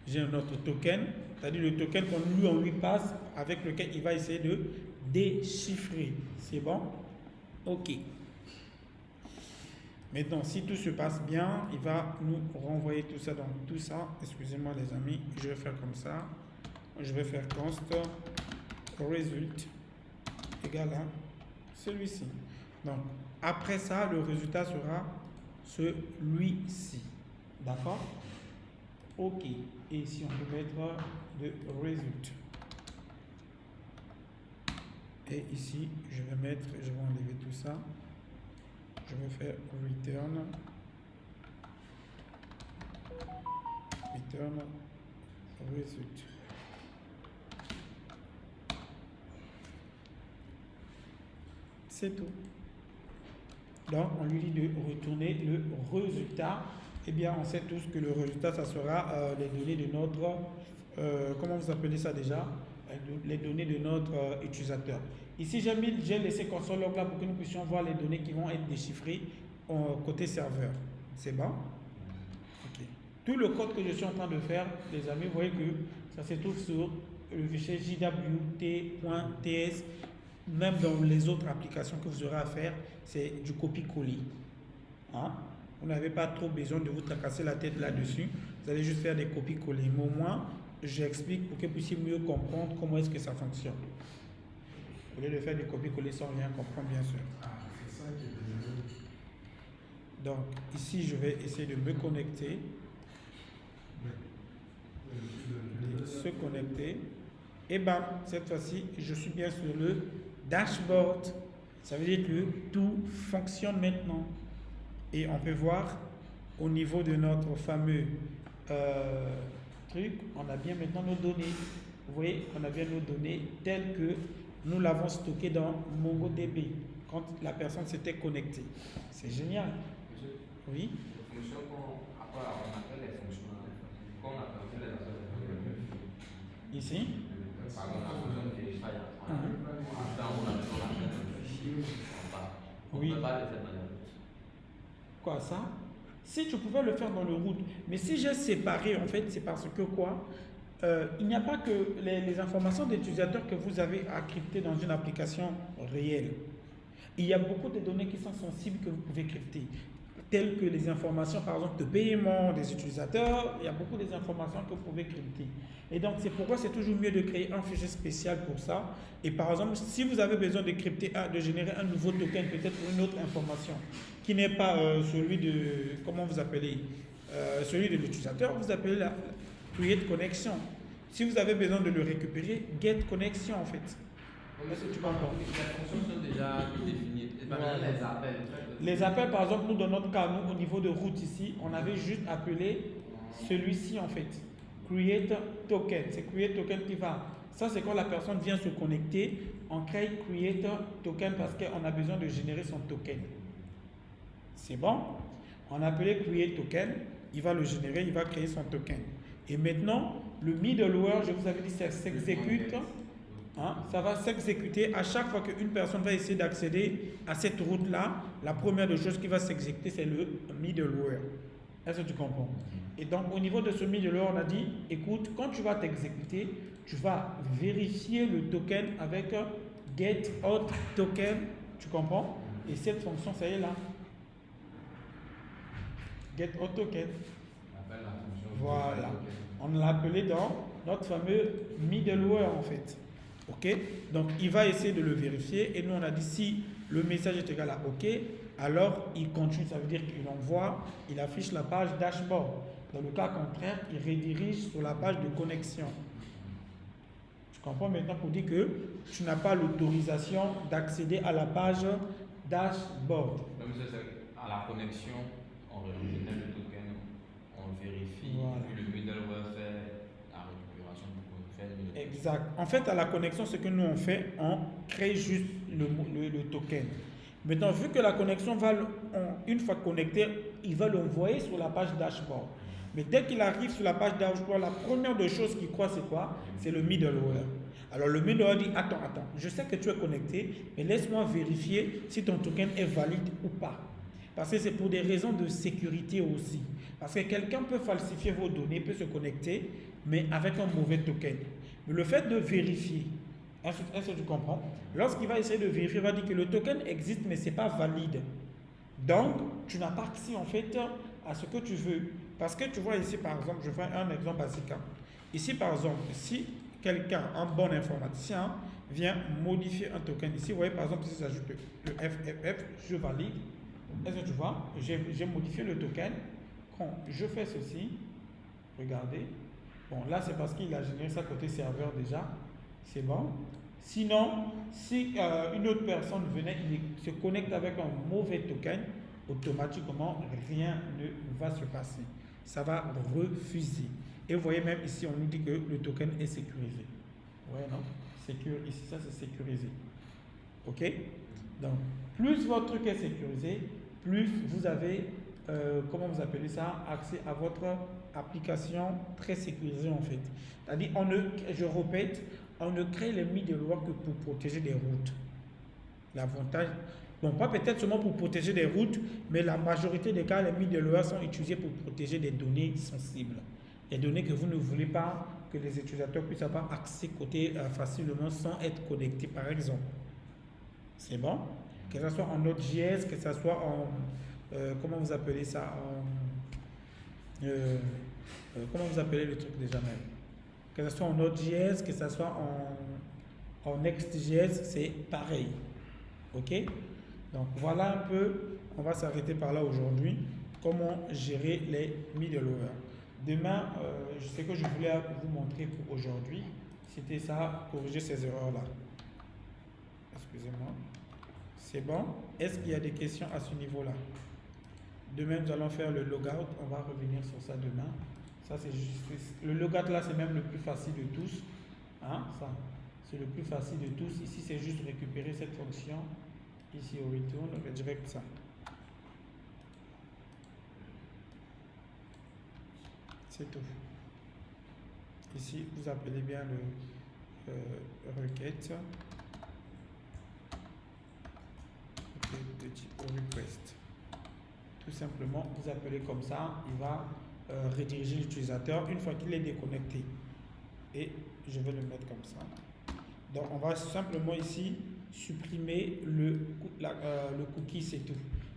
J'ai un autre token, c'est-à-dire le token qu'on lui passe avec lequel il va essayer de déchiffrer. C'est bon? Ok. Maintenant, si tout se passe bien, il va nous renvoyer tout ça dans tout ça. Excusez-moi les amis, je vais faire comme ça. Je vais faire const result égal à celui-ci. Donc, après ça, le résultat sera celui-ci. D'accord? Ok. Et ici, on peut mettre de result. Et ici, je vais enlever tout ça. Je vais faire return return result. C'est tout. Donc, on lui dit de retourner le résultat. Eh bien, on sait tous que le résultat, ça sera les données de notre... comment vous appelez ça déjà? Les données de notre utilisateur. Ici, j'ai laissé console log là pour que nous puissions voir les données qui vont être déchiffrées côté serveur. C'est bon? Ok. Tout le code que je suis en train de faire, les amis, vous voyez que ça se trouve sur le fichier jwt.ts. Même dans les autres applications que vous aurez à faire, c'est du copier-coller. Hein? Vous n'avez pas trop besoin de vous tracasser la tête là-dessus. Vous allez juste faire des copier-coller. Mais au moins, j'explique pour que vous puissiez mieux comprendre comment est-ce que ça fonctionne. Au lieu de faire des copier-coller sans rien comprendre, bien sûr. Ah, c'est ça qui est mieux. Donc, ici, je vais essayer de me connecter. Se connecter. Et bien, cette fois-ci, je suis bien sur le dashboard. Ça veut dire que tout fonctionne maintenant. Et on peut voir au niveau de notre fameux truc, on a bien maintenant nos données. Vous voyez, on a bien nos données telles que nous l'avons stocké dans MongoDB quand la personne s'était connectée. C'est génial. Monsieur, Oui. les fonctions après on appelle les fonctions, quand on appelle les fonctions, Ici. par exemple la fonction de télécharge, on a Oui. ne peut pas le faire dans les routes. Quoi ça? Si tu pouvais le faire dans le route, mais si j'ai séparé, en fait, c'est parce que quoi? Il n'y a pas que les informations d'utilisateurs que vous avez à crypter dans une application réelle. Il y a beaucoup de données qui sont sensibles que vous pouvez crypter, telles que les informations, par exemple, de paiement des utilisateurs. Il y a beaucoup des informations que vous pouvez crypter. Et donc, c'est pourquoi c'est toujours mieux de créer un fichier spécial pour ça. Et par exemple, si vous avez besoin de crypter, de générer un nouveau token, peut-être une autre information, qui n'est pas celui de, comment vous appelez, celui de l'utilisateur, vous appelez la create connection. Si vous avez besoin de le récupérer, get connection en fait. Est-ce que tu comprends? Les fonctions sont déjà définies. Voilà. Les appels. Les appels, par exemple, nous, dans notre cas, nous, au niveau de route ici, on avait juste appelé celui-ci en fait. Create token. C'est create token qui va. Ça, c'est quand la personne vient se connecter, on crée create token parce qu'on a besoin de générer son token. C'est bon? On a appelé create token, il va le générer, il va créer son token. Et maintenant, le middleware, je vous avais dit, ça s'exécute. Hein, ça va s'exécuter à chaque fois qu'une personne va essayer d'accéder à cette route-là. La première des choses qui va s'exécuter, c'est le middleware. Est-ce que tu comprends? Et donc, au niveau de ce middleware, on a dit, écoute, quand tu vas t'exécuter, tu vas vérifier le token avec get out token. Tu comprends? Et cette fonction, ça y est là. Get out token. Voilà. On l'a appelé dans notre fameux middleware en fait. OK? Donc, il va essayer de le vérifier. Et nous, on a dit si le message est égal à OK, alors il continue. Ça veut dire qu'il envoie, il affiche la page dashboard. Dans le cas contraire, il redirige sur la page de connexion. Tu comprends maintenant pour dire que tu n'as pas l'autorisation d'accéder à la page dashboard. Donc, c'est à la connexion, on génère le token, on vérifie, voilà. Puis le middleware fait la récupération pour faire le... Exact. En fait, à la connexion, ce que nous on fait, on crée juste le token. Maintenant, vu que la connexion va, une fois connecté, il va l'envoyer sur la page dashboard. Mais dès qu'il arrive sur la page dashboard, la première des choses qu'il croit, c'est quoi? C'est le middleware. Alors le middleware dit, attends, je sais que tu es connecté, mais laisse-moi vérifier si ton token est valide ou pas. Parce que c'est pour des raisons de sécurité aussi. Parce que quelqu'un peut falsifier vos données, peut se connecter, mais avec un mauvais token. Mais le fait de vérifier, est-ce que tu comprends? Lorsqu'il va essayer de vérifier, il va dire que le token existe, mais ce n'est pas valide. Donc, tu n'as pas accès en fait à ce que tu veux. Parce que tu vois ici, par exemple, je fais un exemple basique. Ici, par exemple, si quelqu'un, un bon informaticien, vient modifier un token, ici, vous voyez, par exemple, si j'ajoute le FFF, je valide. Est-ce que tu vois? J'ai modifié le token. Quand je fais ceci, regardez. Bon, là, c'est parce qu'il a généré ça côté serveur déjà. C'est bon. Sinon, si une autre personne venait, il se connecte avec un mauvais token, automatiquement, rien ne va se passer. Ça va refuser. Et vous voyez même ici, on nous dit que le token est sécurisé. Ouais, non? Ici, ça c'est sécurisé. Ok? Donc, plus votre truc est sécurisé, plus vous avez, comment vous appelez ça, accès à votre application très sécurisée en fait. C'est-à-dire, je répète, on ne crée les middleware que pour protéger des routes. L'avantage, bon, pas peut-être seulement pour protéger des routes, mais la majorité des cas, les middleware sont utilisés pour protéger des données sensibles. Les données que vous ne voulez pas que les utilisateurs puissent avoir accès côté facilement sans être connectés, par exemple. C'est bon? Que ce soit en Node.js, que ce soit en, comment vous appelez ça, comment vous appelez le truc déjà même? Que ce soit en Node.js, que ce soit en Next.js, c'est pareil. Ok? Donc voilà un peu, on va s'arrêter par là aujourd'hui, comment gérer les middleware. Demain, ce que je voulais vous montrer pour aujourd'hui, c'était ça, corriger ces erreurs-là. Excusez-moi. C'est bon? Est-ce qu'il y a des questions à ce niveau-là? Demain, nous allons faire le logout. On va revenir sur ça demain. Ça, c'est juste, le logout là, c'est même le plus facile de tous. Hein? Ça, c'est le plus facile de tous. Ici, c'est juste récupérer cette fonction. Ici, au return, on redirect ça. C'est tout. Ici, vous appelez bien le requête. De type request. Tout simplement, vous appelez comme ça, il va rediriger l'utilisateur une fois qu'il est déconnecté. Et je vais le mettre comme ça. Donc, on va simplement ici supprimer le cookie, c'est tout.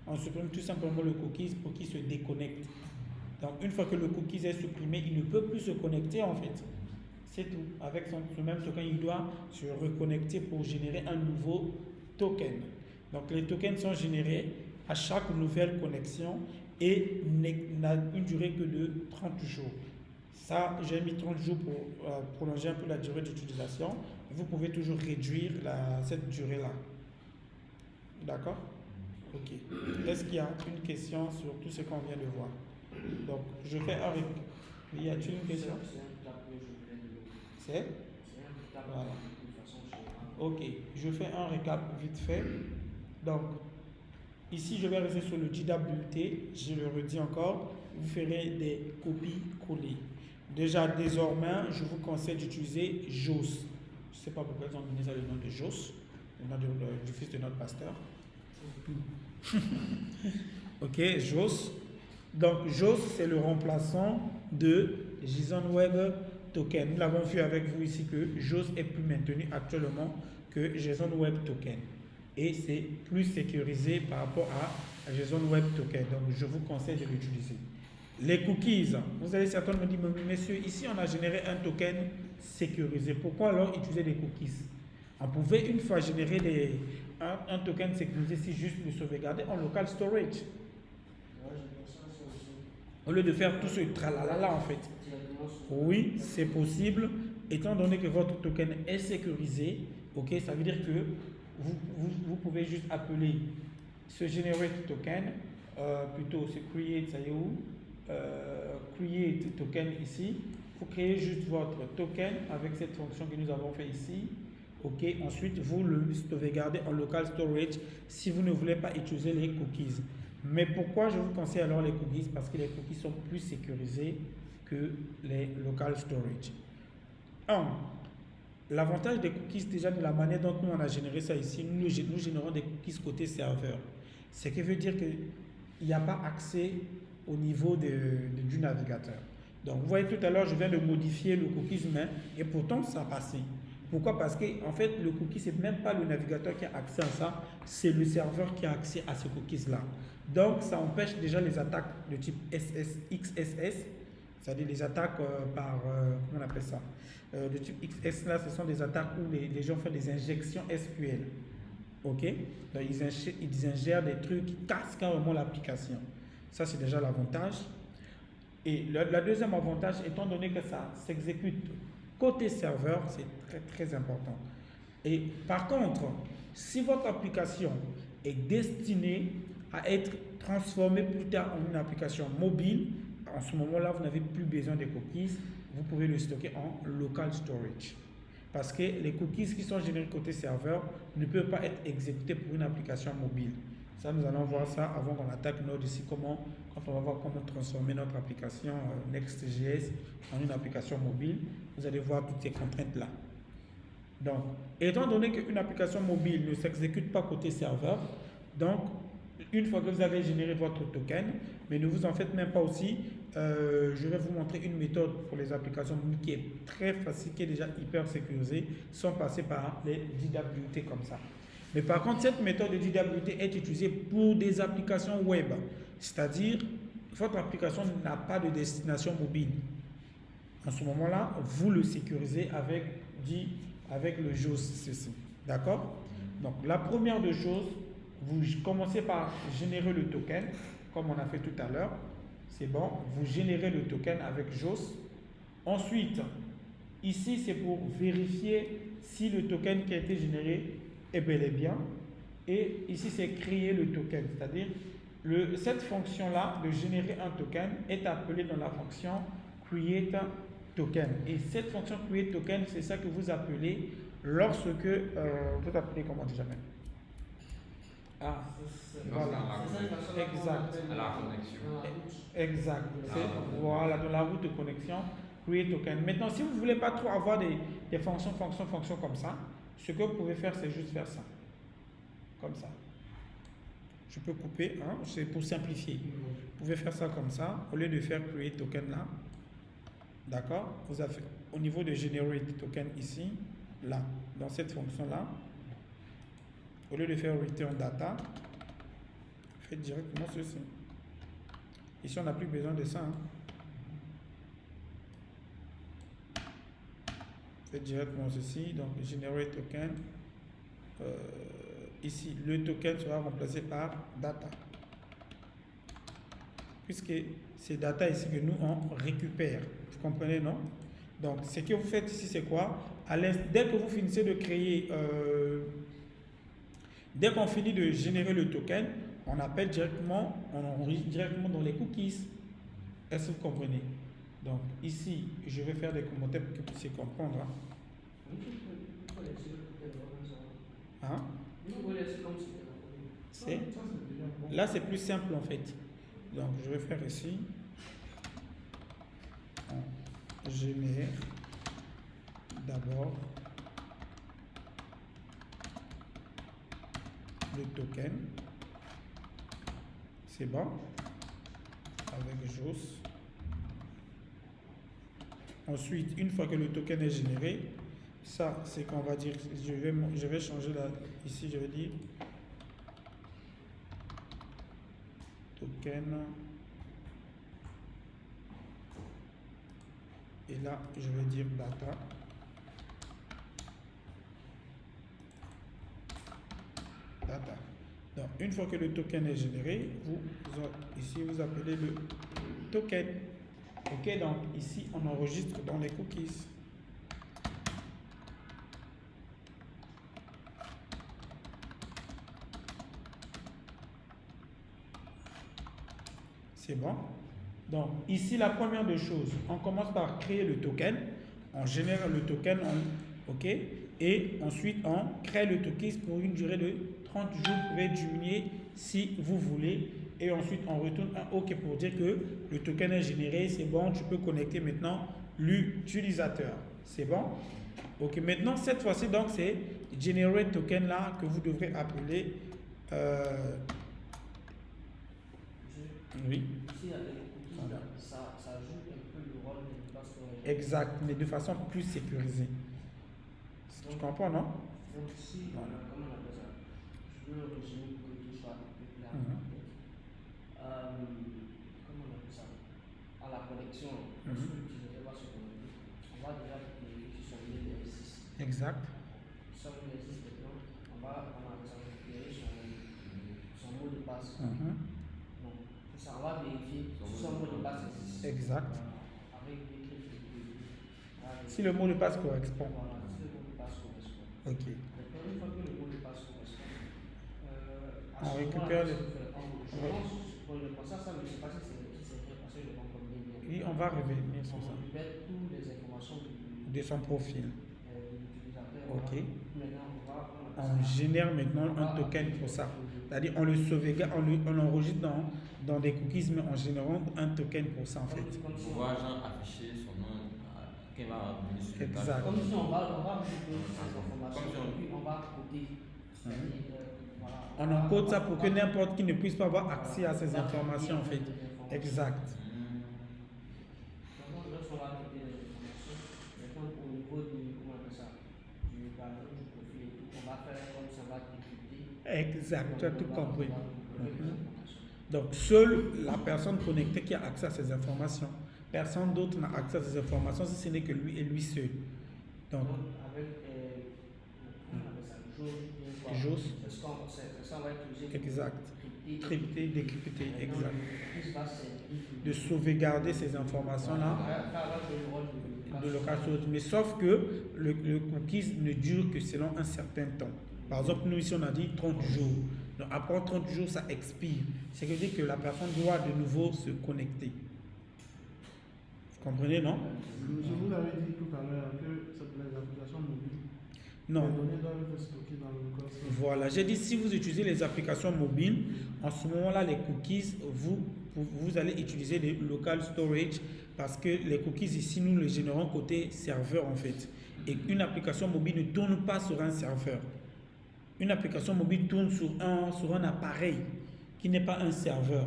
On supprime tout simplement le cookie pour qu'il se déconnecte. Donc, une fois que le cookie est supprimé, il ne peut plus se connecter en fait. C'est tout. Avec ce même token, il doit se reconnecter pour générer un nouveau token. Donc, les tokens sont générés à chaque nouvelle connexion et n'a une durée que de 30 jours. Ça, j'ai mis 30 jours pour prolonger un peu la durée d'utilisation. Vous pouvez toujours réduire cette durée-là. D'accord? Ok. Est-ce qu'il y a une question sur tout ce qu'on vient de voir? Donc, je fais un récap. Y a-t-il une question? C'est? Voilà. Ok. Je fais un récap vite fait. Donc, ici, je vais rester sur le JWT. Je le redis encore. Vous ferez des copies-collées. Déjà, désormais, je vous conseille d'utiliser JOS. Je ne sais pas pourquoi ils ont donné ça le nom de JOS, le nom du fils de notre pasteur. Ok, JOS. Donc, JOS, c'est le remplaçant de JSON Web Token. Nous l'avons vu avec vous ici que JOS est plus maintenu actuellement que JSON Web Token. Et c'est plus sécurisé par rapport à JSON Web Token. Donc, je vous conseille de l'utiliser. Les cookies, vous allez certainement me dire, messieurs, ici on a généré un token sécurisé. Pourquoi alors utiliser des cookies? On pouvait une fois générer un token sécurisé si juste le sauvegarder en local storage. Au lieu de faire tout ce tralala en fait. Oui, c'est possible. Étant donné que votre token est sécurisé, ok, ça veut dire que vous pouvez juste appeler ce generate token, plutôt ce create, ça y est où? Create token ici. Vous créez juste votre token avec cette fonction que nous avons fait ici. Ok, ensuite vous le sauvegardez en local storage si vous ne voulez pas utiliser les cookies. Mais pourquoi je vous conseille alors les cookies? Parce que les cookies sont plus sécurisés que les local storage. L'avantage des cookies, déjà de la manière dont nous on a généré ça ici, nous générons des cookies côté serveur. Ce qui veut dire qu'il n'y a pas accès au niveau du navigateur. Donc vous voyez tout à l'heure, je viens de modifier le cookies main et pourtant ça a passé. Pourquoi? Parce que en fait le cookie c'est même pas le navigateur qui a accès à ça, c'est le serveur qui a accès à ce cookies là. Donc ça empêche déjà les attaques de type XSS, c'est-à-dire les attaques comment on appelle ça, de type XS là, ce sont des attaques où les gens font des injections SQL. Ok, donc ils ingèrent des trucs qui cassent carrément l'application. Ça, c'est déjà l'avantage. Et le deuxième avantage, étant donné que ça s'exécute côté serveur, c'est très, très important. Et par contre, si votre application est destinée à être transformée plus tard en une application mobile, en ce moment-là, vous n'avez plus besoin des cookies. vous pouvez le stocker en local storage. Parce que les cookies qui sont générés côté serveur ne peuvent pas être exécutés pour une application mobile. Ça, nous allons voir ça avant qu'on attaque Node ici, quand on va voir comment transformer notre application Next.js en une application mobile. Vous allez voir toutes ces contraintes-là. Donc, étant donné qu'une application mobile ne s'exécute pas côté serveur, donc, une fois que vous avez généré votre token, mais ne vous en faites même pas aussi, je vais vous montrer une méthode pour les applications qui est très facile, qui est déjà hyper sécurisée, sans passer par les DWT comme ça. Mais par contre, cette méthode de DWT est utilisée pour des applications web, c'est-à-dire votre application n'a pas de destination mobile. En ce moment-là, vous le sécurisez avec le JOS ceci. D'accord? Donc, la première des choses, vous commencez par générer le token, comme on a fait tout à l'heure. C'est bon, vous générez le token avec JOS. Ensuite, ici, c'est pour vérifier si le token qui a été généré est bel et bien. Et ici, c'est créer le token. C'est-à-dire, cette fonction-là de générer un token est appelée dans la fonction create token. Et cette fonction create token, c'est ça que vous appelez lorsque vous appelez comment déjà même. Ah, voilà. Exact. À la connexion. Exact. Voilà, dans la route de connexion, create token. Maintenant, si vous ne voulez pas trop avoir des fonctions comme ça, ce que vous pouvez faire, c'est juste faire ça. Comme ça. Je peux couper, hein, c'est pour simplifier. Vous pouvez faire ça comme ça, au lieu de faire create token là. D'accord? Vous avez au niveau de generate token ici, là, dans cette fonction là. Au lieu de faire return data, faites directement ceci. Ici, on n'a plus besoin de ça. Hein. Faites directement ceci. Donc, generate token. Ici, le token sera remplacé par data. Puisque c'est data ici que nous, on récupère. Vous comprenez, non? Donc, ce que vous faites ici, c'est quoi? Dès que vous finissez de créer... dès qu'on finit de générer le token, on appelle directement, on enregistre directement dans les cookies. Est-ce que vous comprenez? Donc ici, je vais faire des commentaires pour que vous puissiez comprendre. Hein? Là, c'est plus simple en fait. Donc je vais faire ici. On génère d'abord le token, c'est bon, avec JOS. Ensuite, une fois que le token est généré, ça c'est qu'on va dire, je vais changer là, ici je vais dire token, et là je vais dire data. Donc, une fois que le token est généré, ici vous appelez le token. Ok, donc ici on enregistre dans les cookies. C'est bon. Donc ici la première des choses, on commence par créer le token, on génère le token, ok, et ensuite on crée le token pour une durée de 30 jours. Vous pouvez diminuer si vous voulez, et ensuite on retourne un OK pour dire que le token est généré, c'est bon, tu peux connecter maintenant l'utilisateur. C'est bon? Ok, maintenant cette fois-ci, donc c'est generate token là que vous devrez appeler. Oui. Ici, avec les cookies, voilà. ça joue un peu le rôle de l'espace storage. Exact, mais de façon plus sécurisée. Tu comprends, non? Donc, si, voilà. Comment on appelle ça? Je veux un résumé pour que tout soit un peu clair. Comment on appelle ça? À la connexion, lorsque l'utilisateur va se connecter, on va déjà vérifier son mail M6. Exact. Sur le M6 maintenant, on va récupérer son mot de passe. Ça, on va vérifier si son mot de passe existe. Exact. Avec des clés. Si le mot de passe correspond. Voilà, si le mot de passe correspond. Ok. Maintenant, une fois que le mot de passe correspond, on récupère les. Je pense, pour le process, ça, je ne sais pas si c'est vrai parce que je comprends bien. puis on va revenir sur On ça. récupère toutes les informations De son profil. de l'utilisateur. Ok. Maintenant, On génère maintenant un token pour ça. C'est-à-dire on le sauvegarde, on l'enregistre dans des cookies, mais en générant un token pour ça en fait. Pouvoir genre afficher son nom qui va revenir sur le Exact. page. Comme si on va récupérer ces informations Comme si on- et puis on va coder. C'est-à-dire, voilà, On encode ça pour que va- n'importe qui ne puisse pas avoir voilà, accès à ces on va informations en copier, fait. les informations. Exact. Maintenant, lorsqu'on va copier les informations, maintenant au niveau du, comment on appelle ça, du barreau, du profil et tout, on va faire comme ça va décrypter. Exact, tu as tout compris. On va récupérer les informations. Donc, seule la personne connectée qui a accès à ces informations. Personne d'autre n'a accès à ces informations si ce n'est que lui et lui seul. Donc, Avec, comment on appelle ça, JOS. C'est ça, on va utiliser. Exact. Crypté, décrypté, Maintenant, exact. le cookies va servir De sauvegarder ces informations-là de local storage. Mais sauf que le cookies ne dure que selon un certain temps. Par exemple, nous ici on a dit 30 jours. Donc après 30 jours, ça expire. Ce qui veut dire que la personne doit de nouveau se connecter. Vous comprenez, non? Je vous avais dit tout à l'heure que c'est pour les applications mobiles. Non. Les données doivent être stockées dans le local storage. Voilà, j'ai dit si vous utilisez les applications mobiles, en ce moment-là, les cookies, vous allez utiliser les local storage parce que les cookies ici, nous les générons côté serveur en fait. Et une application mobile ne tourne pas sur un serveur. Une application mobile tourne sur un appareil qui n'est pas un serveur.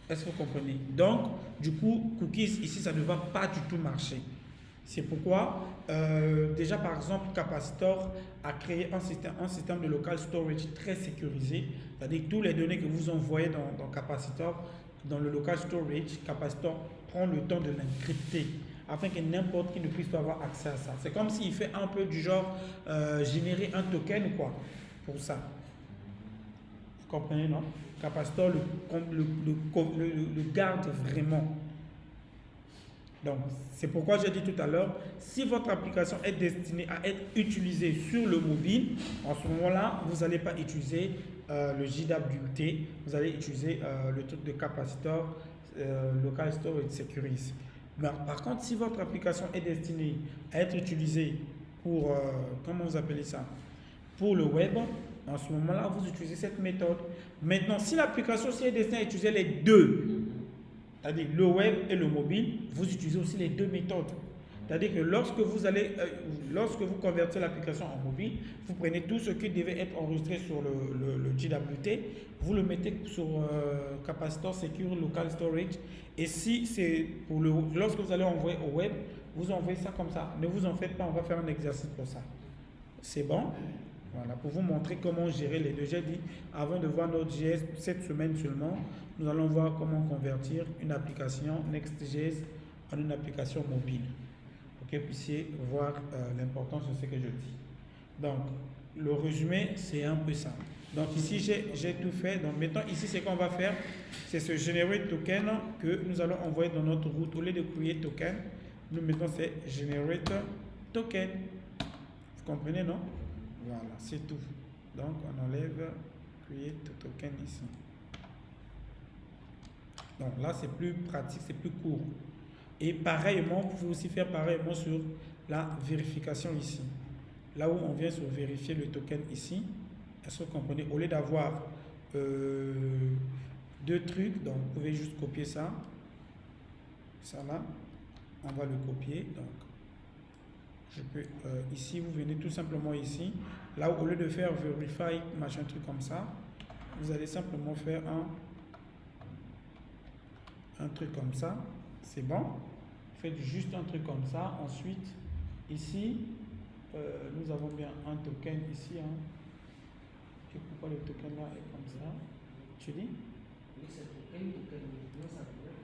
Est-ce que vous comprenez? Donc, du coup, cookies ici, ça ne va pas du tout marcher. C'est pourquoi, déjà par exemple, Capacitor a créé un système de local storage très sécurisé. C'est-à-dire que toutes les données que vous envoyez dans Capacitor, dans le local storage, Capacitor prend le temps de l'encrypter afin que n'importe qui ne puisse pas avoir accès à ça. C'est comme s'il fait un peu du genre générer un token quoi, pour ça. Vous comprenez, non? Capacitor le garde vraiment. Donc, c'est pourquoi j'ai dit tout à l'heure, si votre application est destinée à être utilisée sur le mobile, en ce moment-là, vous n'allez pas utiliser le JWT, vous allez utiliser le truc de Capacitor, Local Storage Security. Mais par contre, si votre application est destinée à être utilisée pour, comment vous appelez ça, pour le web, en ce moment-là, vous utilisez cette méthode. Maintenant, si l'application est destinée à utiliser les deux, c'est-à-dire le web et le mobile, vous utilisez aussi les deux méthodes. C'est-à-dire que lorsque vous convertissez l'application en mobile, vous prenez tout ce qui devait être enregistré sur le JWT, vous le mettez sur Capacitor Secure Local Storage. Et si c'est pour lorsque vous allez envoyer au web, vous envoyez ça comme ça. Ne vous en faites pas, on va faire un exercice pour ça. C'est bon? Voilà, pour vous montrer comment gérer les deux. J'ai dit, avant de voir notre JS cette semaine seulement, nous allons voir comment convertir une application Next.js en une application mobile. Pour que vous puissiez voir l'importance de ce que je dis. Donc, le résumé, c'est un peu ça. Donc ici, j'ai tout fait. Donc maintenant, ici, ce qu'on va faire, c'est ce generate token que nous allons envoyer dans notre route. Au lieu de create token, nous mettons c'est generate token. Vous comprenez, non? Voilà, c'est tout. Donc, on enlève create token ici. Donc là, c'est plus pratique, c'est plus court. Et pareillement, vous pouvez aussi faire pareillement sur la vérification ici. Là où on vient sur vérifier le token ici, est-ce que vous comprenez? Au lieu d'avoir deux trucs, donc vous pouvez juste copier ça. Ça là, on va le copier. Donc, je peux, ici, vous venez tout simplement ici. Là où au lieu de faire verify, machin truc comme ça, vous allez simplement faire un truc comme ça. C'est bon. Faites juste un truc comme ça. Ensuite, ici, nous avons bien un token ici. Hein. Et pourquoi le token là est comme ça? Tu dis? Oui, c'est token,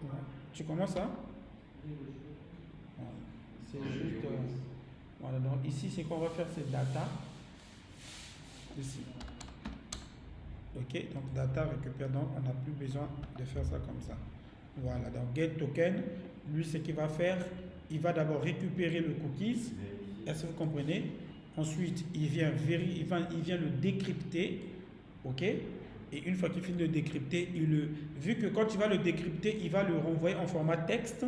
Ouais. Tu commences ça? Voilà. C'est juste. Voilà. Donc ici, c'est qu'on va faire, c'est data. Ici. Ok. Donc data récupère. Donc on n'a plus besoin de faire ça comme ça. Voilà, donc get token, lui ce qu'il va faire, il va d'abord récupérer le cookies, est-ce que vous comprenez? Ensuite, il vient le décrypter, ok? Et une fois qu'il finit de décrypter, vu que quand il va le décrypter, il va le renvoyer en format texte.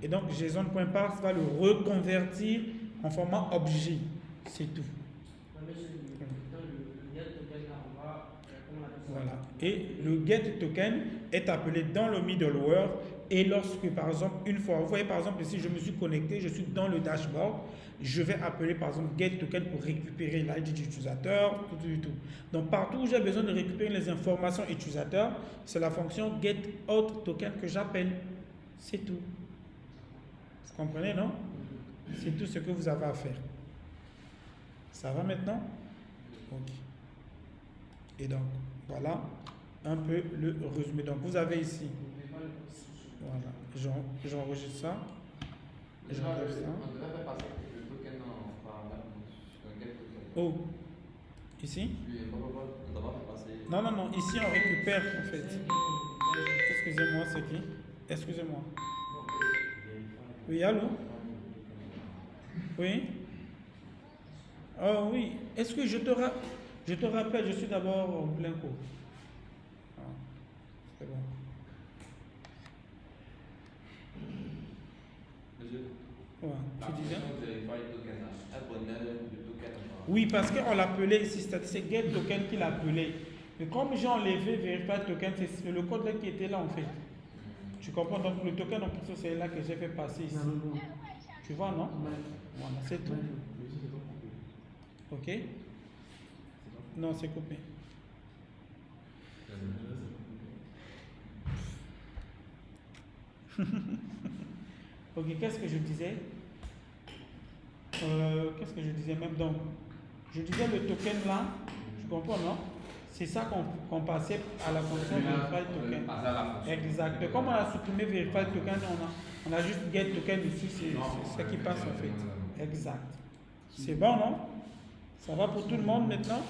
Et donc JSON.parse va le reconvertir en format objet. C'est tout. Voilà. Et le get token est appelé dans le middleware. Et lorsque, par exemple, une fois, vous voyez par exemple ici, je me suis connecté, je suis dans le dashboard, je vais appeler par exemple get token pour récupérer l'ID d'utilisateur, tout. Donc partout où j'ai besoin de récupérer les informations utilisateurs, c'est la fonction get auth token que j'appelle. C'est tout. Vous comprenez, non? C'est tout ce que vous avez à faire. Ça va maintenant? Ok. Et donc, voilà un peu le résumé. Donc vous avez ici. Voilà, j'enregistre ça. J'enlève ça. On devrait faire passer le token en paramètre sur un get token. Oh, ici? Oui, on devrait faire passer. Non, ici on récupère en fait. Excusez-moi, c'est qui? Excusez-moi. Oui, allô? Oui? Oh oui, est-ce que je te rappelle, je suis d'abord en plein cours. Ah, c'est bon. Monsieur, Ouais, tu disais? Oui, Oui, parce qu'on l'appelait ici, c'est get token qu'il appelait. Mais comme j'ai enlevé verify token, c'est le code là qui était là en fait. Tu comprends? Donc le token en question, c'est là que j'ai fait passer ici. Tu vois, non? Voilà, c'est tout. Ok? Non, c'est coupé. Ok, qu'est-ce que je disais? Qu'est-ce que je disais même? Donc, je disais le token là, tu comprends, non? C'est ça qu'on passait à la fonction verify token. Exact. Comme on a supprimé verify token, on a juste get token ici, c'est ce qui passe en fait. Exact. C'est bon, non? Ça va pour tout le monde maintenant?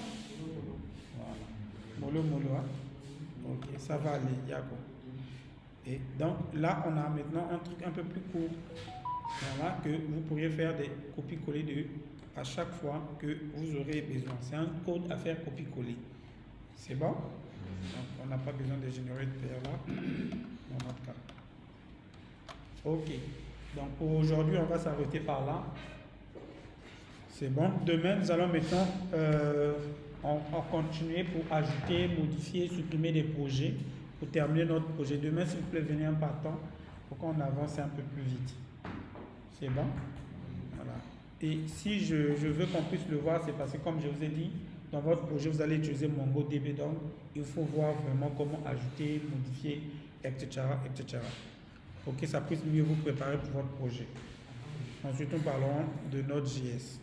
Voilà. Mollo, hein? Ok, ça va aller, Yako. Et donc là, on a maintenant un truc un peu plus court. Voilà, que vous pourriez faire des copies-coller à chaque fois que vous aurez besoin. C'est un code à faire copier-coller. C'est bon? Donc, on n'a pas besoin de générer de paire là, dans notre cas. Ok. Donc, pour aujourd'hui, on va s'arrêter par là. C'est bon. Demain, nous allons maintenant en continuer pour ajouter, modifier, supprimer des projets pour terminer notre projet. Demain, s'il vous plaît, venez un partant pour qu'on avance un peu plus vite. C'est bon? Voilà. Et si je veux qu'on puisse le voir, c'est parce que comme je vous ai dit, dans votre projet, vous allez utiliser MongoDB. Donc, il faut voir vraiment comment ajouter, modifier, etc. Pour que ça puisse mieux vous préparer pour votre projet. Ensuite, nous parlerons de Node.js.